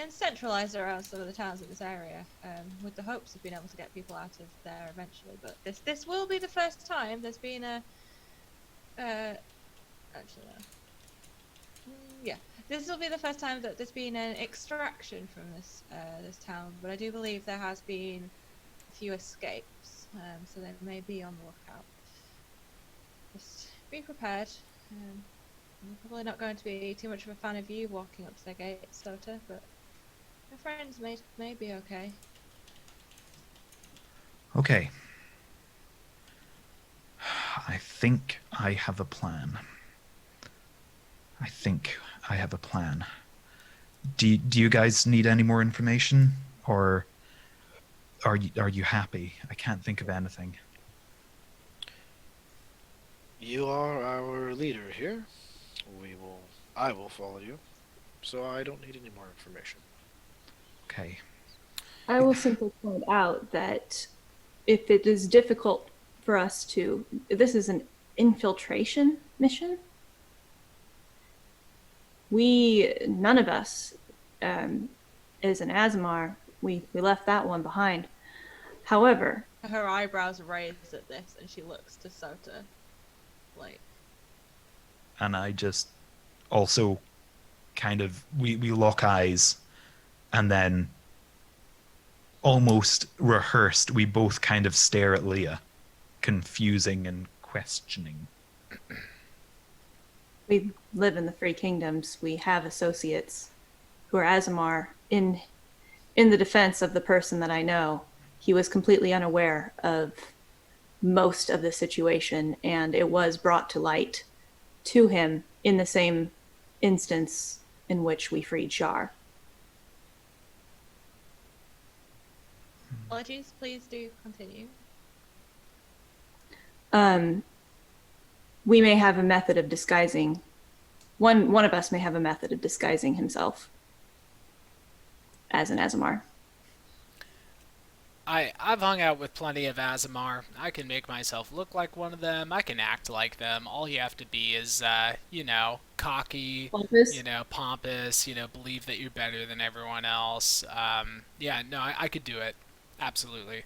Speaker 3: centralised around some of the towns in this area, with the hopes of being able to get people out of there eventually. But this will be the first time there's been a actually no. Yeah, this will be the first time that there's been an extraction from this town. But I do believe there has been a few escapes, so they may be on the lookout. Just be prepared. I'm probably not going to be too much of a fan of you walking up to their gate, Soter, but your friends may be okay.
Speaker 2: Okay. I think I have a plan. Do you guys need any more information, or are you happy? I can't think of anything.
Speaker 5: You are our leader here. I will follow you, so I don't need any more information.
Speaker 2: Okay.
Speaker 4: I will simply point out that if it is difficult for us to, this is an infiltration mission. None of us, is an Asmar. We left that one behind. However,
Speaker 3: Her eyebrows raised at this, and she looks to Soter, like.
Speaker 2: And I just also kind of we lock eyes, and then almost rehearsed, we both kind of stare at Leah, confusing and questioning.
Speaker 4: We live in the Free Kingdoms. We have associates who are Azamar. In the defense of the person that I know, he was completely unaware of most of the situation, and it was brought to light to him in the same instance in which we freed Shar.
Speaker 3: Apologies, please do continue.
Speaker 4: We may have a method of disguising. One of us may have a method of disguising himself as an Azamar.
Speaker 1: I've hung out with plenty of Azamar. I can make myself look like one of them. I can act like them. All you have to be is, cocky,
Speaker 4: Pompous?
Speaker 1: pompous, believe that you're better than everyone else. Yeah, no, I could do it. Absolutely.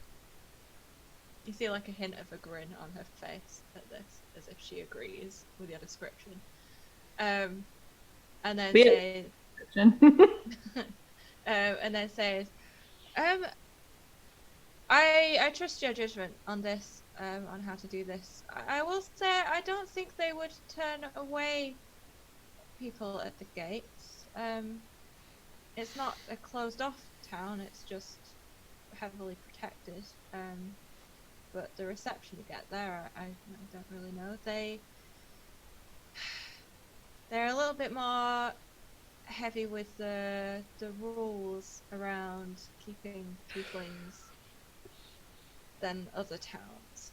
Speaker 3: You see like a hint of a grin on her face at this, as if she agrees with your description. And then
Speaker 4: Weird.
Speaker 3: says, and then says, I trust your judgment on this, on how to do this. I will say I don't think they would turn away people at the gates. It's not a closed off town, it's just heavily protected. But the reception you get there, I don't really know. They're a little bit more heavy with the rules around keeping tieflings than other towns.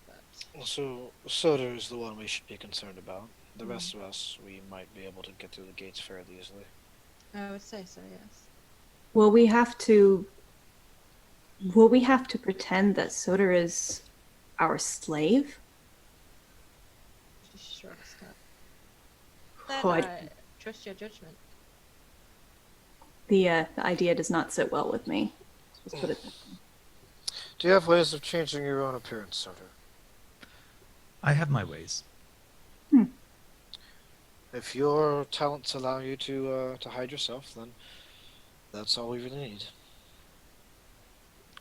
Speaker 3: But
Speaker 5: So Soter is the one we should be concerned about. The rest of us, we might be able to get through the gates fairly easily.
Speaker 3: I would say so, yes.
Speaker 4: Will we have to pretend that Soter is our slave?
Speaker 3: She shrugs her. Then
Speaker 4: Oh,
Speaker 3: I trust your judgment.
Speaker 4: the idea does not sit well with me. Let's put it that way.
Speaker 5: Do you have ways of changing your own appearance, Soter?
Speaker 2: I have my ways.
Speaker 5: If your talents allow you to hide yourself, then that's all we really need.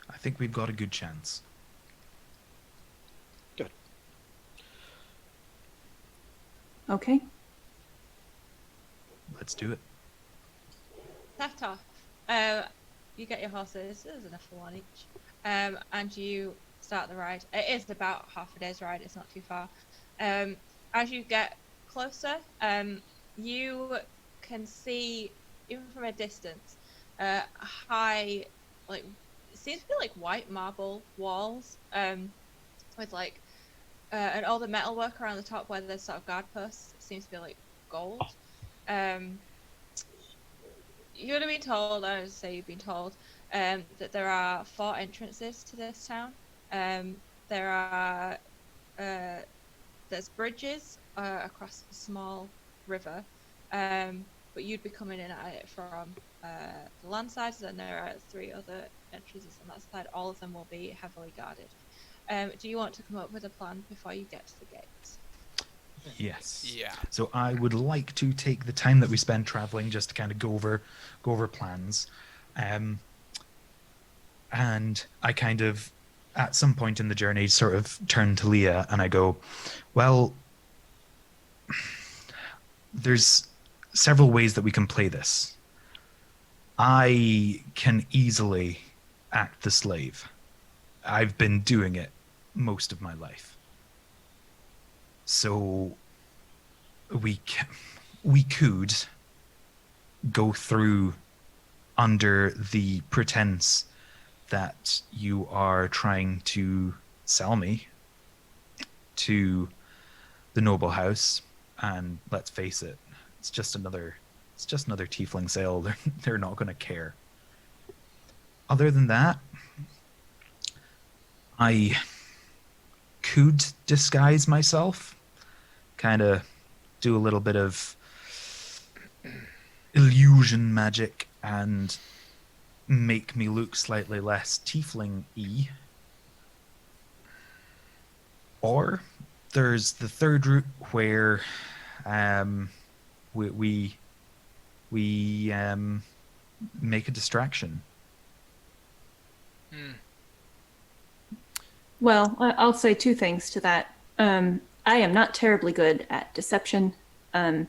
Speaker 2: I think we've got a good chance.
Speaker 5: Good.
Speaker 4: Okay.
Speaker 2: Let's do it.
Speaker 3: Left off. You get your horses. There's enough for one each. And you start the ride. It is about half a day's ride. It's not too far. As you get closer, you can see, even from a distance, high, like, it seems to be like white marble walls, with like, and all the metalwork around the top where there's sort of guard posts seems to be like gold. You would have been told, I would say you've been told, that there are 4 entrances to this town. There are, there's bridges across a small river, but you'd be coming in at it from the land side, and there are 3 other entrances on that side. All of them will be heavily guarded. Do you want to come up with a plan before you get to the gates?
Speaker 2: Yes.
Speaker 1: Yeah.
Speaker 2: So I would like to take the time that we spend traveling just to kind of go over plans. And I kind of, at some point in the journey, sort of turn to Leah and I go, well, there's several ways that we can play this. I can easily act the slave. I've been doing it most of my life. So we could go through under the pretense that you are trying to sell me to the noble house, and let's face it, it's just another tiefling sale. They're not going to care. Other than that, I could disguise myself, kind of do a little bit of illusion magic and make me look slightly less tiefling-y. Or there's the third route where we make a distraction.
Speaker 1: Hmm.
Speaker 4: Well, I'll say two things to that. I am not terribly good at deception. Um,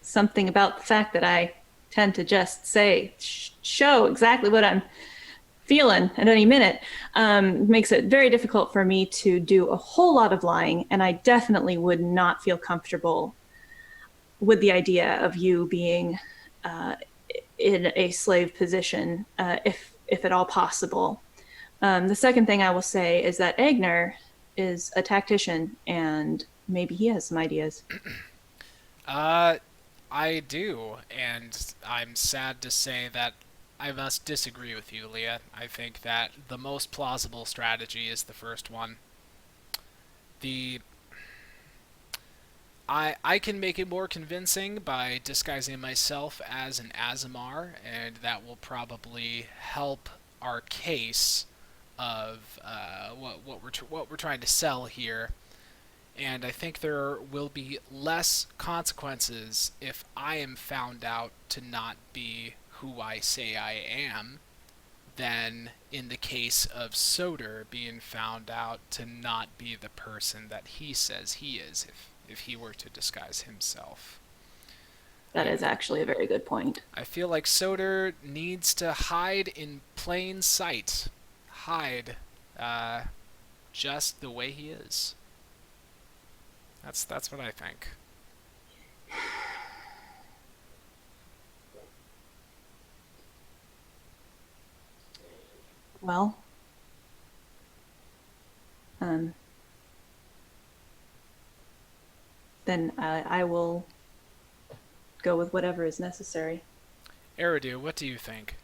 Speaker 4: Something about the fact that I tend to just say, show exactly what I'm feeling at any minute, makes it very difficult for me to do a whole lot of lying. And I definitely would not feel comfortable with the idea of you being uh, in a slave position, if at all possible. The second thing I will say is that Agner is a tactician, and maybe he has some ideas.
Speaker 1: Uh, I do, and I'm sad to say that I must disagree with you, Leah. I think that the most plausible strategy is the first one. The I can make it more convincing by disguising myself as an Azamar, and that will probably help our case of what we're trying to sell here. And I think there will be less consequences if I am found out to not be who I say I am than in the case of Soter being found out to not be the person that he says he is if he were to disguise himself.
Speaker 4: That is actually a very good point.
Speaker 1: I feel like Soter needs to hide in plain sight. Hide uh, just the way he is. That's what I think.
Speaker 4: Well, um, then I will go with whatever is necessary.
Speaker 1: Eridu, what do you think?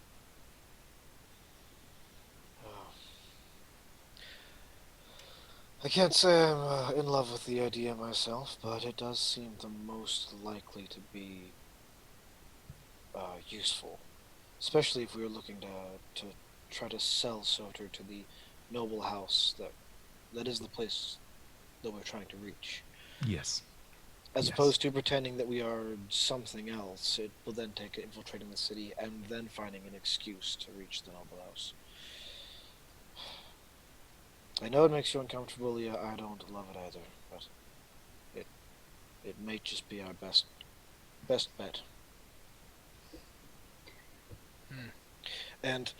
Speaker 5: I can't say I'm in love with the idea myself, but it does seem the most likely to be useful, especially if we were looking to try to sell Soter to the noble house that is the place that we're trying to reach.
Speaker 2: Yes.
Speaker 5: As
Speaker 2: Yes.
Speaker 5: opposed to pretending that we are something else, it will then take infiltrating the city and then finding an excuse to reach the noble house. I know it makes you uncomfortable, Leah. I don't love it either, but it may just be our best bet.
Speaker 1: Hmm.
Speaker 5: And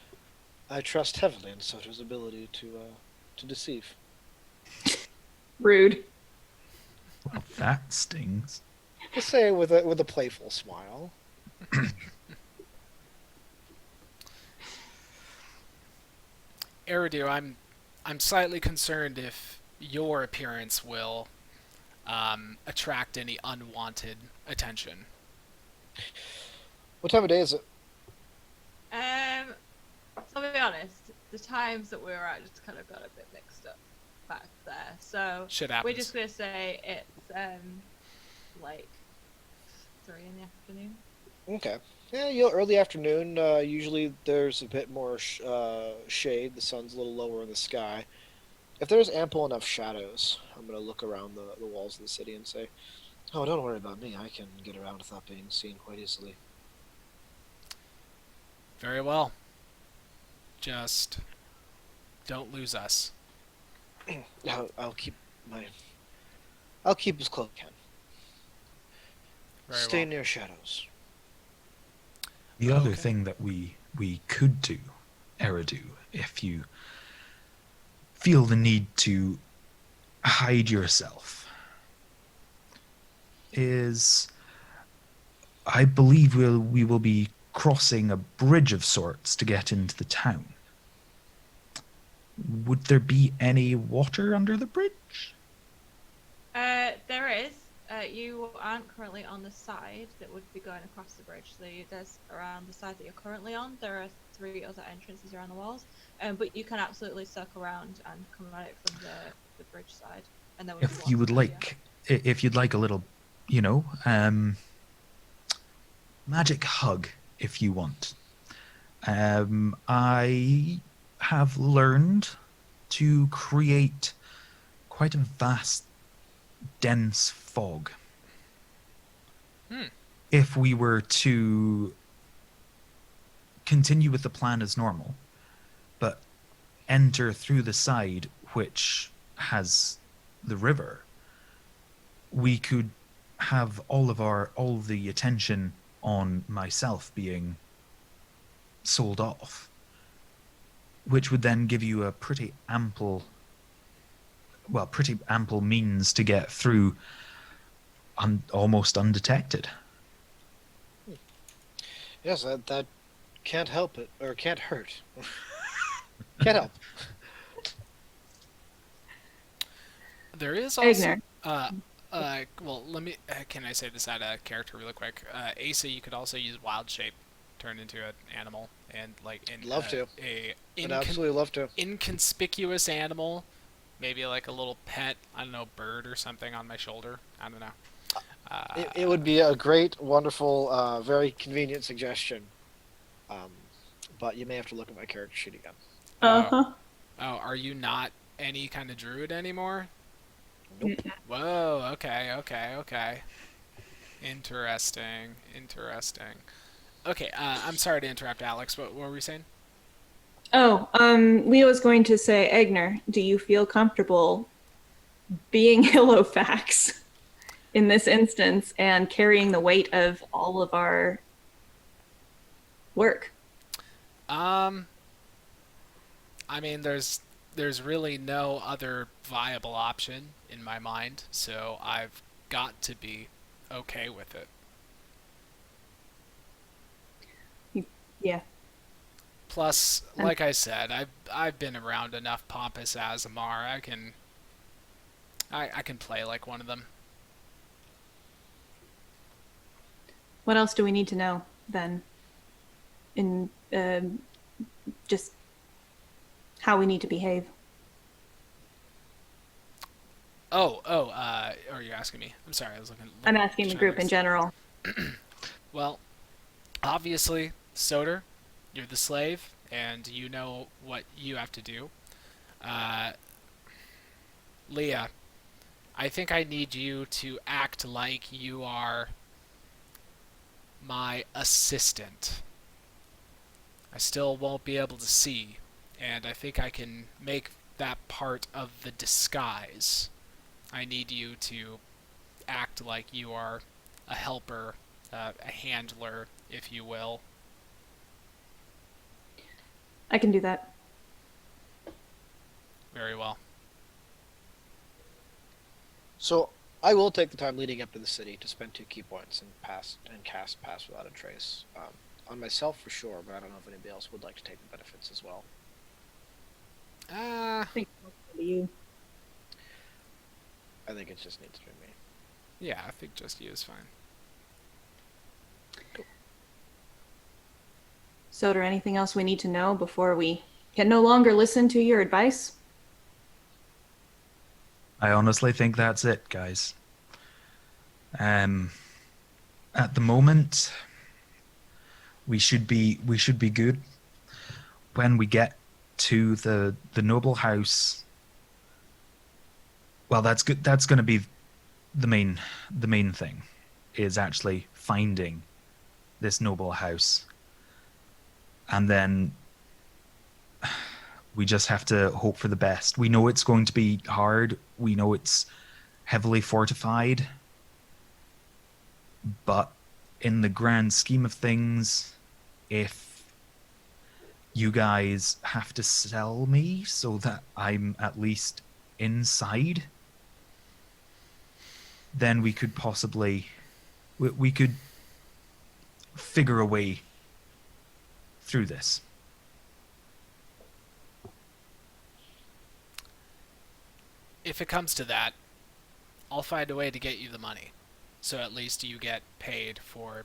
Speaker 5: I trust heavily in Soto's ability to deceive.
Speaker 4: Rude.
Speaker 2: Well, that stings.
Speaker 5: Just say it with a playful smile.
Speaker 1: Eridu, I'm slightly concerned if your appearance will attract any unwanted attention.
Speaker 5: What time of day is it?
Speaker 3: So I'll be honest, the times that we were at just kind of got a bit mixed up back there. So
Speaker 1: Shit
Speaker 3: we're
Speaker 1: happens.
Speaker 3: just gonna say it's like 3 in the afternoon.
Speaker 5: Okay. Yeah, early afternoon. Usually there's a bit more shade. The sun's a little lower in the sky. If there's ample enough shadows, I'm gonna look around the walls of the city and say, "Oh, don't worry about me. I can get around without being seen quite easily."
Speaker 1: Very well. Just don't lose us.
Speaker 5: I'll keep my. I'll keep as close as I can.
Speaker 1: Very
Speaker 5: Stay
Speaker 1: well.
Speaker 5: near shadows.
Speaker 2: The other
Speaker 1: Okay.
Speaker 2: thing that we could do, Eridu, if you feel the need to hide yourself, is I believe we will be crossing a bridge of sorts to get into the town. Would there be any water under the bridge?
Speaker 3: There is. You aren't currently on the side that would be going across the bridge. So there's around the side that you're currently on. There are 3 other entrances around the walls. But you can absolutely circle around and come at it from the bridge side. And then
Speaker 2: If you would like, if you'd like a little, magic hug, if you want. I have learned to create quite a vast, dense fog.
Speaker 1: Hmm.
Speaker 2: If we were to continue with the plan as normal, but enter through the side, which has the river, we could have all the attention on myself being sold off, which would then give you a pretty ample means to get through almost undetected.
Speaker 5: Yes, that can't help it, or can't hurt. Can't help.
Speaker 1: There is also
Speaker 4: Ignar.
Speaker 1: well, let me can I say this out of character really quick? Asa, you could also use wild shape, turn into an animal, and like in
Speaker 5: Love to.
Speaker 1: a
Speaker 5: I'd absolutely love to.
Speaker 1: inconspicuous animal, maybe like a little pet, I don't know, bird or something on my shoulder. I don't know.
Speaker 5: It would be a great, wonderful, very convenient suggestion. But you may have to look at my character sheet again.
Speaker 4: Uh-huh.
Speaker 1: Oh, are you not any kind of druid anymore?
Speaker 5: Nope.
Speaker 1: Whoa, okay. Interesting. Okay, I'm sorry to interrupt, Alex. What were we saying?
Speaker 4: Oh, Leo was going to say, Egner, do you feel comfortable being Hillowfax in this instance and carrying the weight of all of our work?
Speaker 1: I mean, there's really no other viable option in my mind, so I've got to be okay with it.
Speaker 4: Yeah.
Speaker 1: Plus, like I said, I've been around enough pompous Azamar. I can play like one of them.
Speaker 4: What else do we need to know then? In just how we need to behave.
Speaker 1: Are you asking me? I'm sorry, I was looking.
Speaker 4: I'm asking the group in general.
Speaker 1: Well, obviously, Soter, you're the slave, and you know what you have to do. Leah, I think I need you to act like you are my assistant. I still won't be able to see, and I think I can make that part of the disguise. I need you to act like you are a helper, a handler, if you will.
Speaker 4: I can do that.
Speaker 1: Very well.
Speaker 5: So I will take the time leading up to the city to spend 2 key points and cast Pass Without a Trace on myself for sure, but I don't know if anybody else would like to take the benefits as well.
Speaker 4: I think it's you.
Speaker 5: I think it just needs to be me.
Speaker 1: Yeah, I think just you is fine.
Speaker 4: Soter, anything else we need to know before we can no longer listen to your advice?
Speaker 2: I honestly think that's it, guys. At the moment, we should be good. When we get to the noble house, well, that's good. That's going to be the main thing, is actually finding this noble house, and then we just have to hope for the best. We know it's going to be hard. We know it's heavily fortified. But in the grand scheme of things, if you guys have to sell me so that I'm at least inside, then we could possibly... we could figure a way through this.
Speaker 1: If it comes to that, I'll find a way to get you the money. So at least you get paid for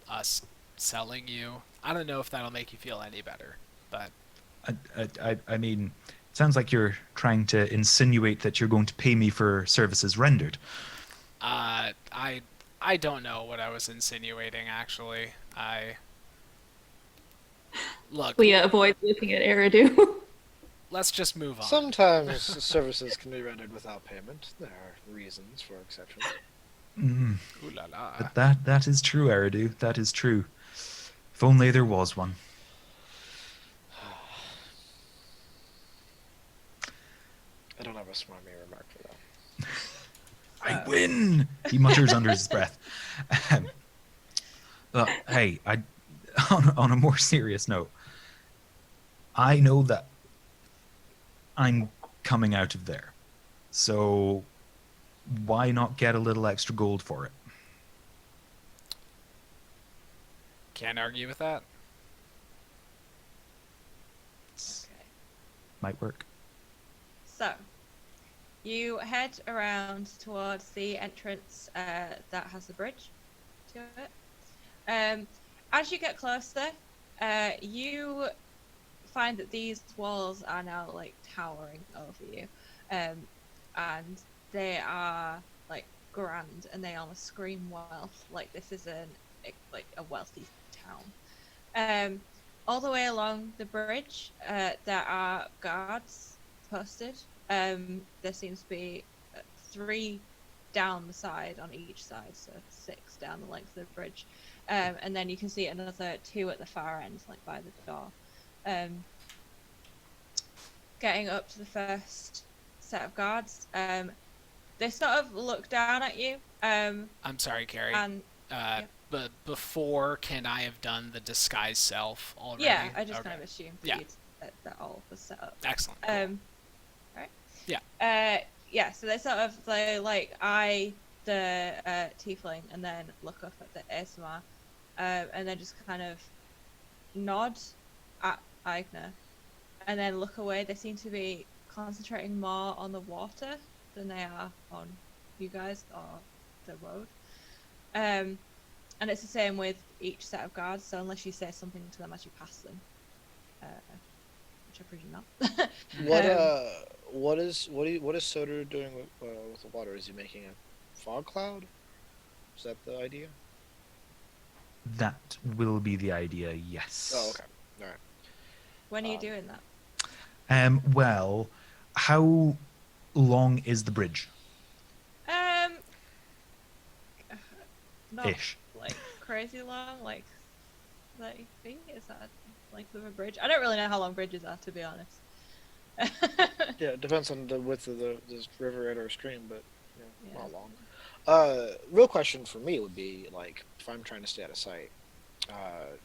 Speaker 1: us selling you. I don't know if that'll make you feel any better, but...
Speaker 2: I mean, it sounds like you're trying to insinuate that you're going to pay me for services rendered.
Speaker 1: I don't know what I was insinuating, actually. Look,
Speaker 4: Leah avoids looking at Eridu.
Speaker 1: let's just move on.
Speaker 5: Sometimes services can be rendered without payment. There are reasons for exceptions.
Speaker 2: Mm.
Speaker 1: Ooh la la.
Speaker 2: But that is true, Eridu. That is true. If only there was one.
Speaker 5: I don't have a smart me remark for that.
Speaker 2: I
Speaker 3: So-
Speaker 2: win! He mutters under his breath. Um, hey, on a more serious note, I know that I'm coming out of there. So why not get a little extra gold for it?
Speaker 1: Can't argue with that.
Speaker 3: Okay.
Speaker 2: Might work.
Speaker 3: So, you head around towards the entrance that has the bridge to it. As you get closer, you find that these walls are now like towering over you, and they are like grand, and they almost scream wealth. Like this is like a wealthy town. All the way along the bridge, there are guards posted. There seems to be 3 down the side on each side, so 6 down the length of the bridge. And then you can see another 2 at the far end, like by the door. Getting up to the first set of guards, they sort of look down at you.
Speaker 1: I'm sorry, Carrie.
Speaker 3: And yeah.
Speaker 1: But before, can I have done the disguise self already?
Speaker 3: yeah, I just
Speaker 1: Okay.
Speaker 3: kind of assumed
Speaker 1: Yeah.
Speaker 3: that all was set up.
Speaker 1: Excellent. Cool.
Speaker 3: Right.
Speaker 1: Yeah.
Speaker 3: Yeah. So they like eye the tiefling and then look up at the ASMR, and then just kind of nod at Aigner, and then look away. They seem to be concentrating more on the water than they are on you guys or the road. And it's the same with each set of guards. So unless you say something to them as you pass them, which I presume not.
Speaker 5: What is Soter doing with the water? Is he making a fog cloud? Is that the idea?
Speaker 2: That will be the idea, yes.
Speaker 5: Oh, okay. All right.
Speaker 3: When are you doing that?
Speaker 2: Well, how long is the bridge?
Speaker 3: Not
Speaker 2: Ish.
Speaker 3: like crazy long, like 30 feet. Is that length of a bridge? I don't really know how long bridges are, to be honest.
Speaker 5: Yeah, it depends on the width of this river or stream, but
Speaker 3: Yeah.
Speaker 5: not long. Real question for me would be like, if I'm trying to stay out of sight,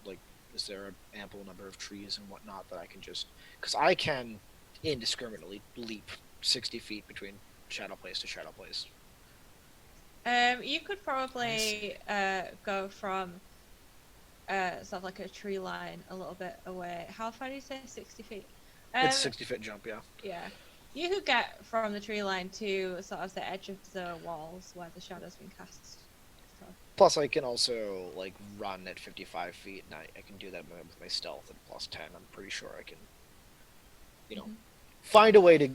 Speaker 5: like, is there an ample number of trees and whatnot that I can just, because I can indiscriminately leap 60 feet between shadow place to shadow place.
Speaker 3: You could probably go from sort of like a tree line a little bit away. How far do you say? 60 feet.
Speaker 5: It's a 60-foot jump, yeah.
Speaker 3: Yeah. You could get from the tree line to sort of the edge of the walls where the shadow's been cast. So,
Speaker 5: Plus, I can also like run at 55 feet, and I can do that with my stealth at +10. I'm pretty sure I can,
Speaker 3: Mhm.
Speaker 5: find a way to,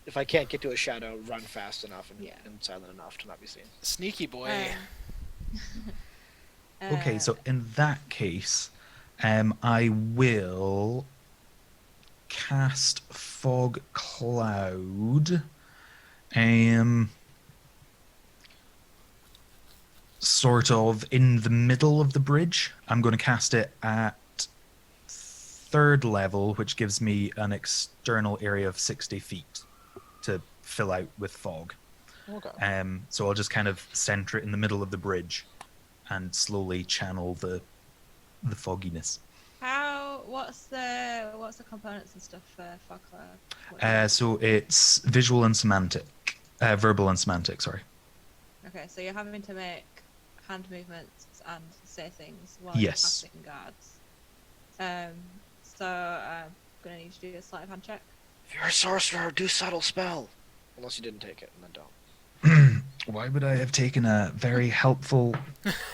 Speaker 5: if I can't get to a shadow, run fast enough and,
Speaker 3: Yeah.
Speaker 5: and silent enough to not be seen.
Speaker 1: Sneaky boy.
Speaker 2: Okay, so in that case, I will cast fog cloud. Sort of in the middle of the bridge. I'm going to cast it at 3rd level, which gives me an external area of 60 feet to fill out with fog.
Speaker 5: Okay.
Speaker 2: So I'll just kind of center it in the middle of the bridge and slowly channel the fogginess.
Speaker 3: what's the components and stuff for fog cloud? What do you-
Speaker 2: So it's visual and semantic, verbal and semantic. Sorry.
Speaker 3: Okay, so you're having to make hand movements and say things while
Speaker 2: Yes.
Speaker 3: you're passing guards. So I'm gonna need you to do a sleight of hand check.
Speaker 5: If you're a sorcerer, do subtle spell. Unless you didn't take it, and then don't.
Speaker 2: Why would I have taken a very helpful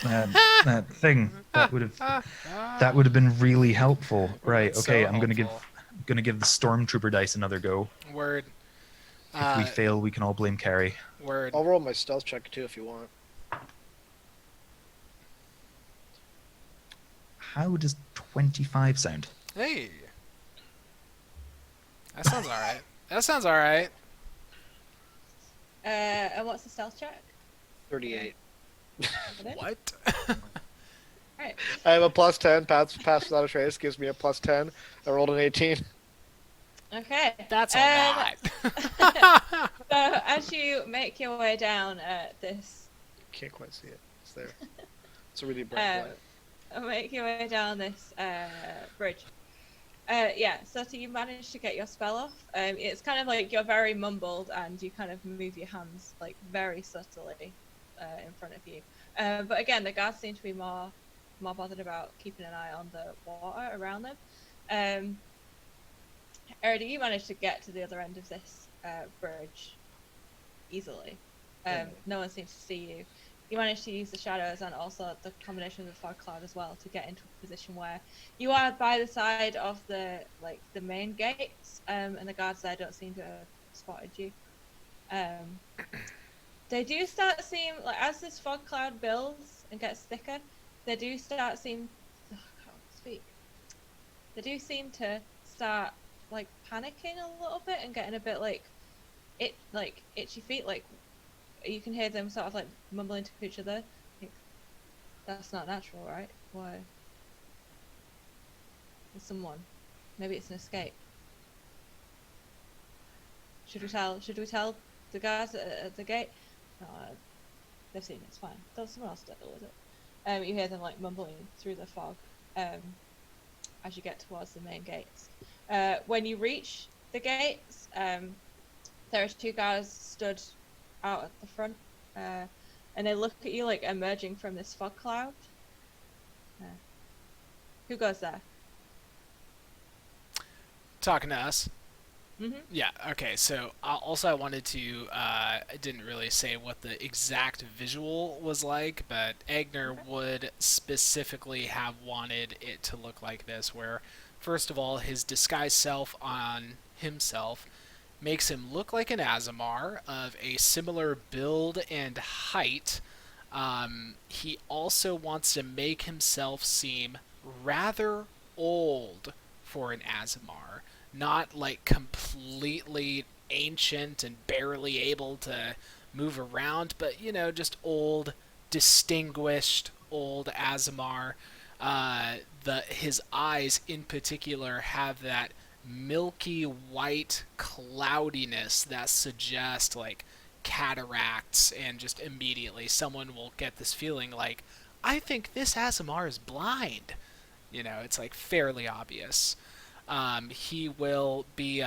Speaker 2: thing? That would have been really helpful. Right.
Speaker 1: So
Speaker 2: Okay.
Speaker 1: helpful.
Speaker 2: I'm gonna give the stormtrooper dice another go.
Speaker 1: Word.
Speaker 2: If we fail, we can all blame Carrie.
Speaker 1: Word.
Speaker 5: I'll roll my stealth check too if you want.
Speaker 2: How does 25 sound?
Speaker 1: Hey. That sounds alright. That sounds alright.
Speaker 3: And what's the stealth check?
Speaker 5: 38.
Speaker 1: What?
Speaker 3: Right.
Speaker 5: I have a +10. Pass without a trace gives me a +10. I rolled an 18.
Speaker 3: Okay.
Speaker 1: That's a
Speaker 3: So
Speaker 1: lot.
Speaker 3: as you make your way down this,
Speaker 5: Can't quite see it. It's there. It's a really bright
Speaker 3: make your way down this bridge. Yeah, so you manage to get your spell off. It's kind of like you're very mumbled and you kind of move your hands like very subtly in front of you. But again, the guards seem to be more bothered about keeping an eye on the water around them. Erida, you managed to get to the other end of this bridge easily. No one seems to see you. You managed to use the shadows and also the combination of the fog cloud as well to get into a position where you are by the side of the main gates, and the guards there don't seem to have spotted you. They do start seem like as this fog cloud builds and gets thicker, they do start seem. Oh, I can't speak. They do seem to start like panicking a little bit and getting a bit like itchy feet. Like you can hear them sort of like mumbling to each other. Like, that's not natural, right? Why? There's someone. Maybe it's an escape. Should we tell the guys at the gate? No, they've seen it. It's fine. Someone else deal with it. You hear them like mumbling through the fog as you get towards the main gates. When you reach the gates, there are two guys stood out at the front, and they look at you like emerging from this fog cloud. Who goes there?
Speaker 1: Talking to us.
Speaker 3: Mm-hmm.
Speaker 1: Yeah, okay, so also I wanted to, I didn't really say what the exact visual was like, but Agner would specifically have wanted it to look like this, where, first of all, his disguised self on himself makes him look like an Aasimar of a similar build and height. He also wants to make himself seem rather old for an Aasimar. Not like completely ancient and barely able to move around, but just old, distinguished old Aasimar. His eyes in particular have that milky white cloudiness that suggests like cataracts, and just immediately someone will get this feeling like, I think this Aasimar is blind. It's like fairly obvious. He will be,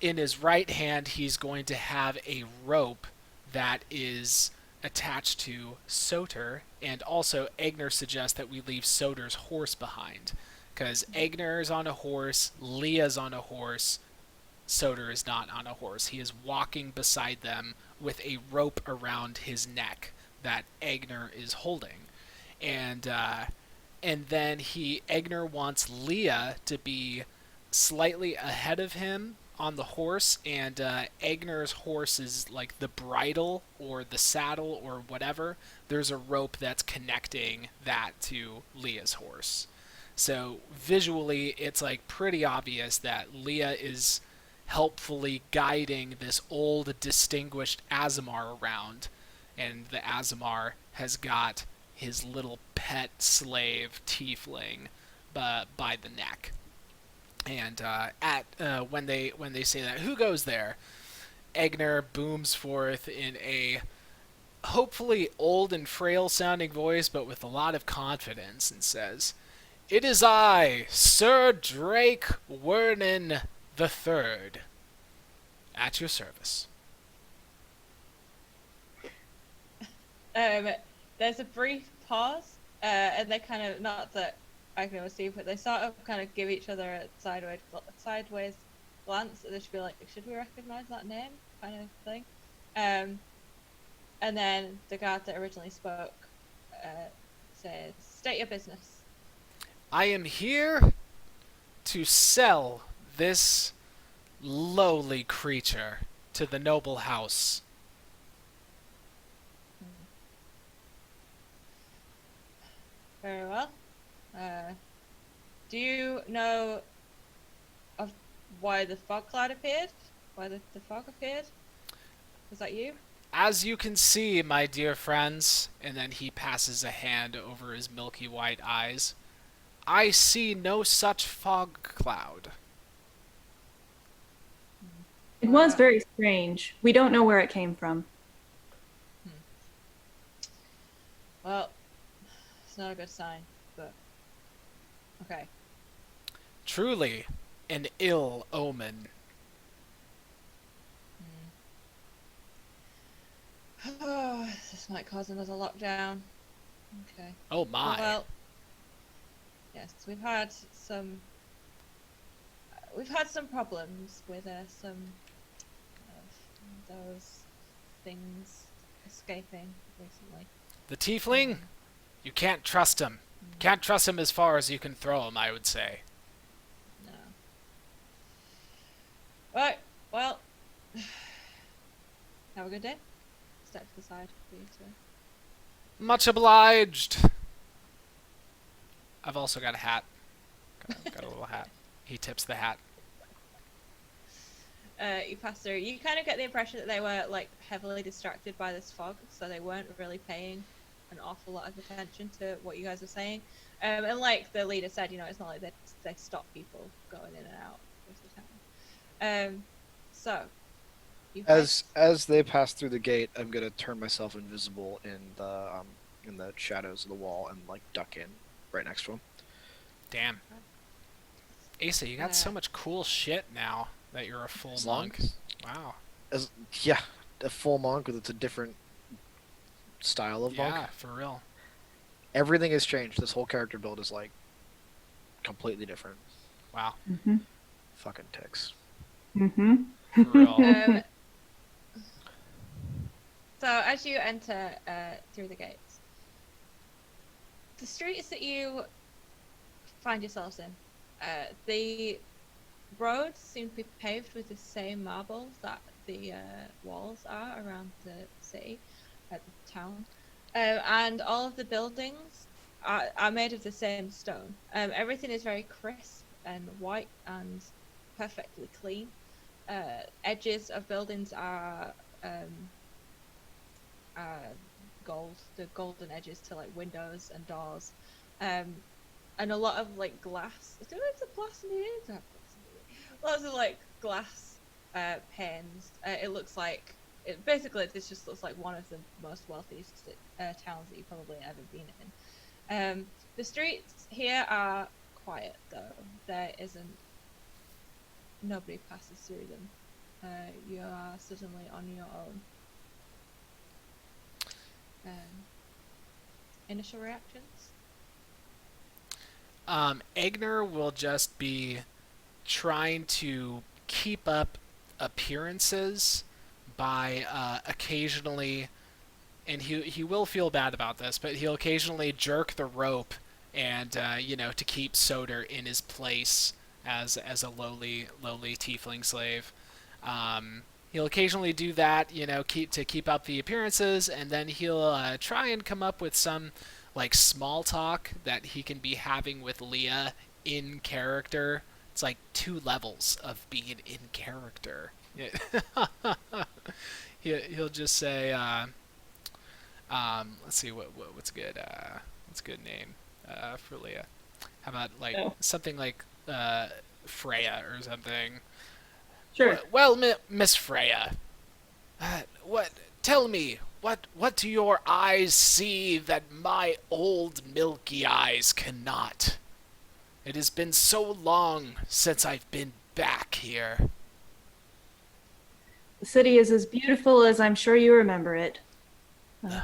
Speaker 1: in his right hand, he's going to have a rope that is attached to Soter, and also Agner suggests that we leave Soter's horse behind, because Agner is on a horse, Leah's on a horse, Soter is not on a horse. He is walking beside them with a rope around his neck that Agner is holding. And then Agner wants Leah to be slightly ahead of him on the horse, and Agner's horse is like the bridle or the saddle or whatever. There's a rope that's connecting that to Leah's horse. So visually, it's like pretty obvious that Leah is helpfully guiding this old, distinguished Aasimar around, and the Aasimar has got his little pet slave Tiefling by the neck. And when they say that, who goes there? Agner booms forth in a hopefully old and frail sounding voice, but with a lot of confidence, and says, "It is I, Sir Drake Wernin the Third, at your service."
Speaker 3: There's a brief pause, and they kind of, not that I can see, but they sort of kind of give each other a sideways glance. They should be like, should we recognize that name, kind of thing. And then the guard that originally spoke says, "State your business."
Speaker 1: "I am here to sell this lowly creature to the noble house."
Speaker 3: Very well. Do you know of why the fog cloud appeared? Why the fog appeared? Was that you?
Speaker 1: "As you can see, my dear friends," and then he passes a hand over his milky white eyes, "I see no such fog cloud."
Speaker 4: It was very strange. We don't know where it came from.
Speaker 3: Well, it's not a good sign, but okay.
Speaker 1: Truly, an ill omen.
Speaker 3: Oh, this might cause another lockdown. Okay.
Speaker 1: Oh my.
Speaker 3: Well, yes, we've had some problems with some of those things escaping recently.
Speaker 1: The Tiefling? You can't trust him. Can't trust him as far as you can throw him, I would say.
Speaker 3: No. Right. Well, have a good day. Step to the side for you to.
Speaker 1: Much obliged. I've also got a hat. Got a little hat. He tips the hat.
Speaker 3: You pass through. You kind of get the impression that they were like heavily distracted by this fog, so they weren't really paying an awful lot of attention to what you guys were saying. And like the leader said, it's not like they stop people going in and out of the town. So you
Speaker 5: As they pass through the gate, I'm gonna turn myself invisible in the shadows of the wall and like duck in right next to him.
Speaker 1: Damn. Asa, you got so much cool shit now that you're a full
Speaker 5: As long
Speaker 1: monk. Wow.
Speaker 5: Yeah, a full monk with it's a different style of
Speaker 1: Yeah,
Speaker 5: monk.
Speaker 1: for real.
Speaker 5: Everything has changed. This whole character build is like completely different.
Speaker 1: Wow.
Speaker 4: Mm-hmm.
Speaker 5: Fucking ticks.
Speaker 4: Mm-hmm.
Speaker 1: For real.
Speaker 3: So as you enter through the gates, the streets that you find yourselves in, the roads seem to be paved with the same marble that the walls are around the city, at the town, and all of the buildings are made of the same stone. Everything is very crisp and white and perfectly clean. Edges of buildings are gold, the golden edges to like windows and doors, and a lot of like glass. I don't know if it's glass in the inside. Lots of like glass panes. It looks like this just looks like one of the most wealthiest towns that you've probably ever been in. The streets here are quiet though. Nobody passes through them. You are suddenly on your own. Initial reactions?
Speaker 1: Egner will just be trying to keep up appearances by occasionally, and he will feel bad about this, but he'll occasionally jerk the rope and to keep Soter in his place as a lowly tiefling slave. He'll occasionally do that, keep up the appearances, and then he'll try and come up with some like small talk that he can be having with Leah in character. It's like 2 levels of being in character. He'll just say, let's see what's good. What's a good name for Leah? How about like something like Freya or something?
Speaker 4: Sure.
Speaker 1: Well, Miss Freya, what? Tell me, what do your eyes see that my old milky eyes cannot? It has been so long since I've been back here.
Speaker 4: The city is as beautiful as I'm sure you remember it.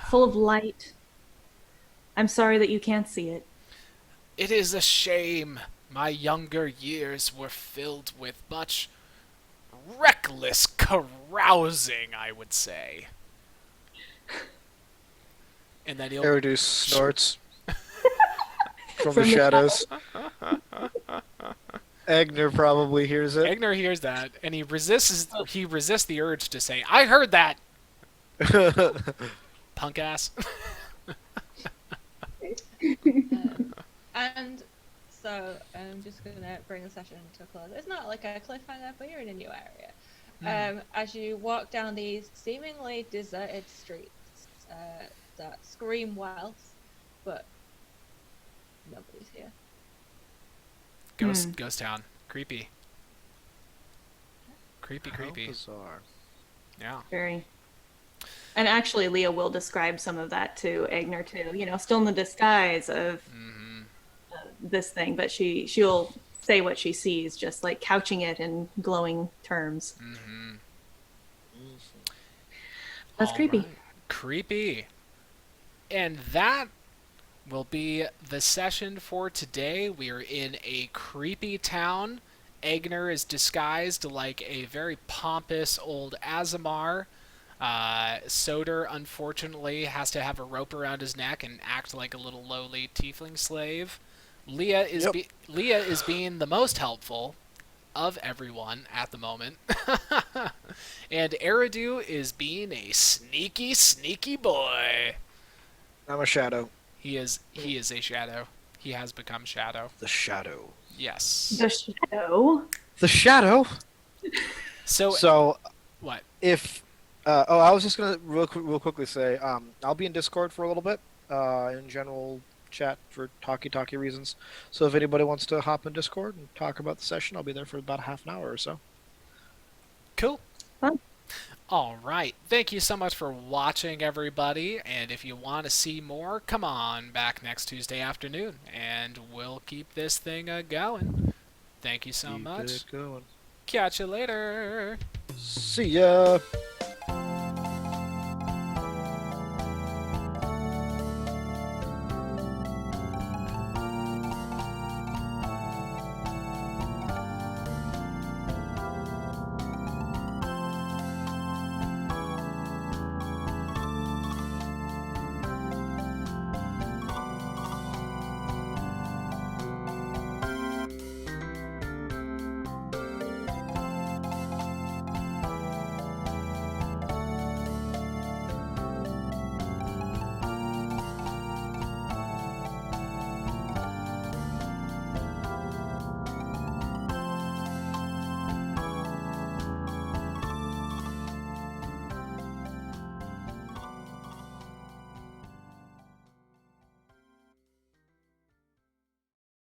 Speaker 4: Full of light. I'm sorry that you can't see it.
Speaker 1: It is a shame. My younger years were filled with much reckless carousing, I would say. And then he'll
Speaker 5: Eridu snorts from the shadows. Egner probably hears it.
Speaker 1: Egner hears that, and he resists the urge to say, "I heard that." Punk ass.
Speaker 3: And so I'm just gonna bring the session to a close. It's not like a cliffhanger, but you're in a new area. As you walk down these seemingly deserted streets that scream wealth, but nobody's here.
Speaker 1: Ghost town. Creepy. Creepy,
Speaker 5: How
Speaker 1: creepy.
Speaker 5: bizarre.
Speaker 1: Yeah.
Speaker 4: Very. And actually, Leah will describe some of that to Agner too. You know, still in the disguise of
Speaker 1: Mm-hmm.
Speaker 4: this thing, but she'll say what she sees, just like couching it in glowing terms.
Speaker 1: Mm-hmm.
Speaker 5: Mhm.
Speaker 4: That's
Speaker 1: All
Speaker 4: creepy.
Speaker 1: right. Creepy. And that will be the session for today. We are in a creepy town. Egner is disguised like a very pompous old Azamar. Soter, unfortunately, has to have a rope around his neck and act like a little lowly tiefling slave.
Speaker 5: Yep.
Speaker 1: Leah is being the most helpful of everyone at the moment. And Eridu is being a sneaky, sneaky boy.
Speaker 5: I'm a shadow.
Speaker 1: He is a shadow. He has become shadow.
Speaker 5: The shadow.
Speaker 1: Yes.
Speaker 4: The shadow.
Speaker 5: The shadow.
Speaker 1: So
Speaker 5: So
Speaker 1: what?
Speaker 5: if I was just gonna real quickly say I'll be in Discord for a little bit in general chat for talkie reasons. So if anybody wants to hop in Discord and talk about the session, I'll be there for about half an hour or so.
Speaker 1: Cool.
Speaker 4: Fun.
Speaker 1: All right. Thank you so much for watching, everybody. And if you want to see more, come on back next Tuesday afternoon, and we'll keep this thing going. Thank you so
Speaker 5: Keep
Speaker 1: much.
Speaker 5: it going.
Speaker 1: Catch you later.
Speaker 5: See ya.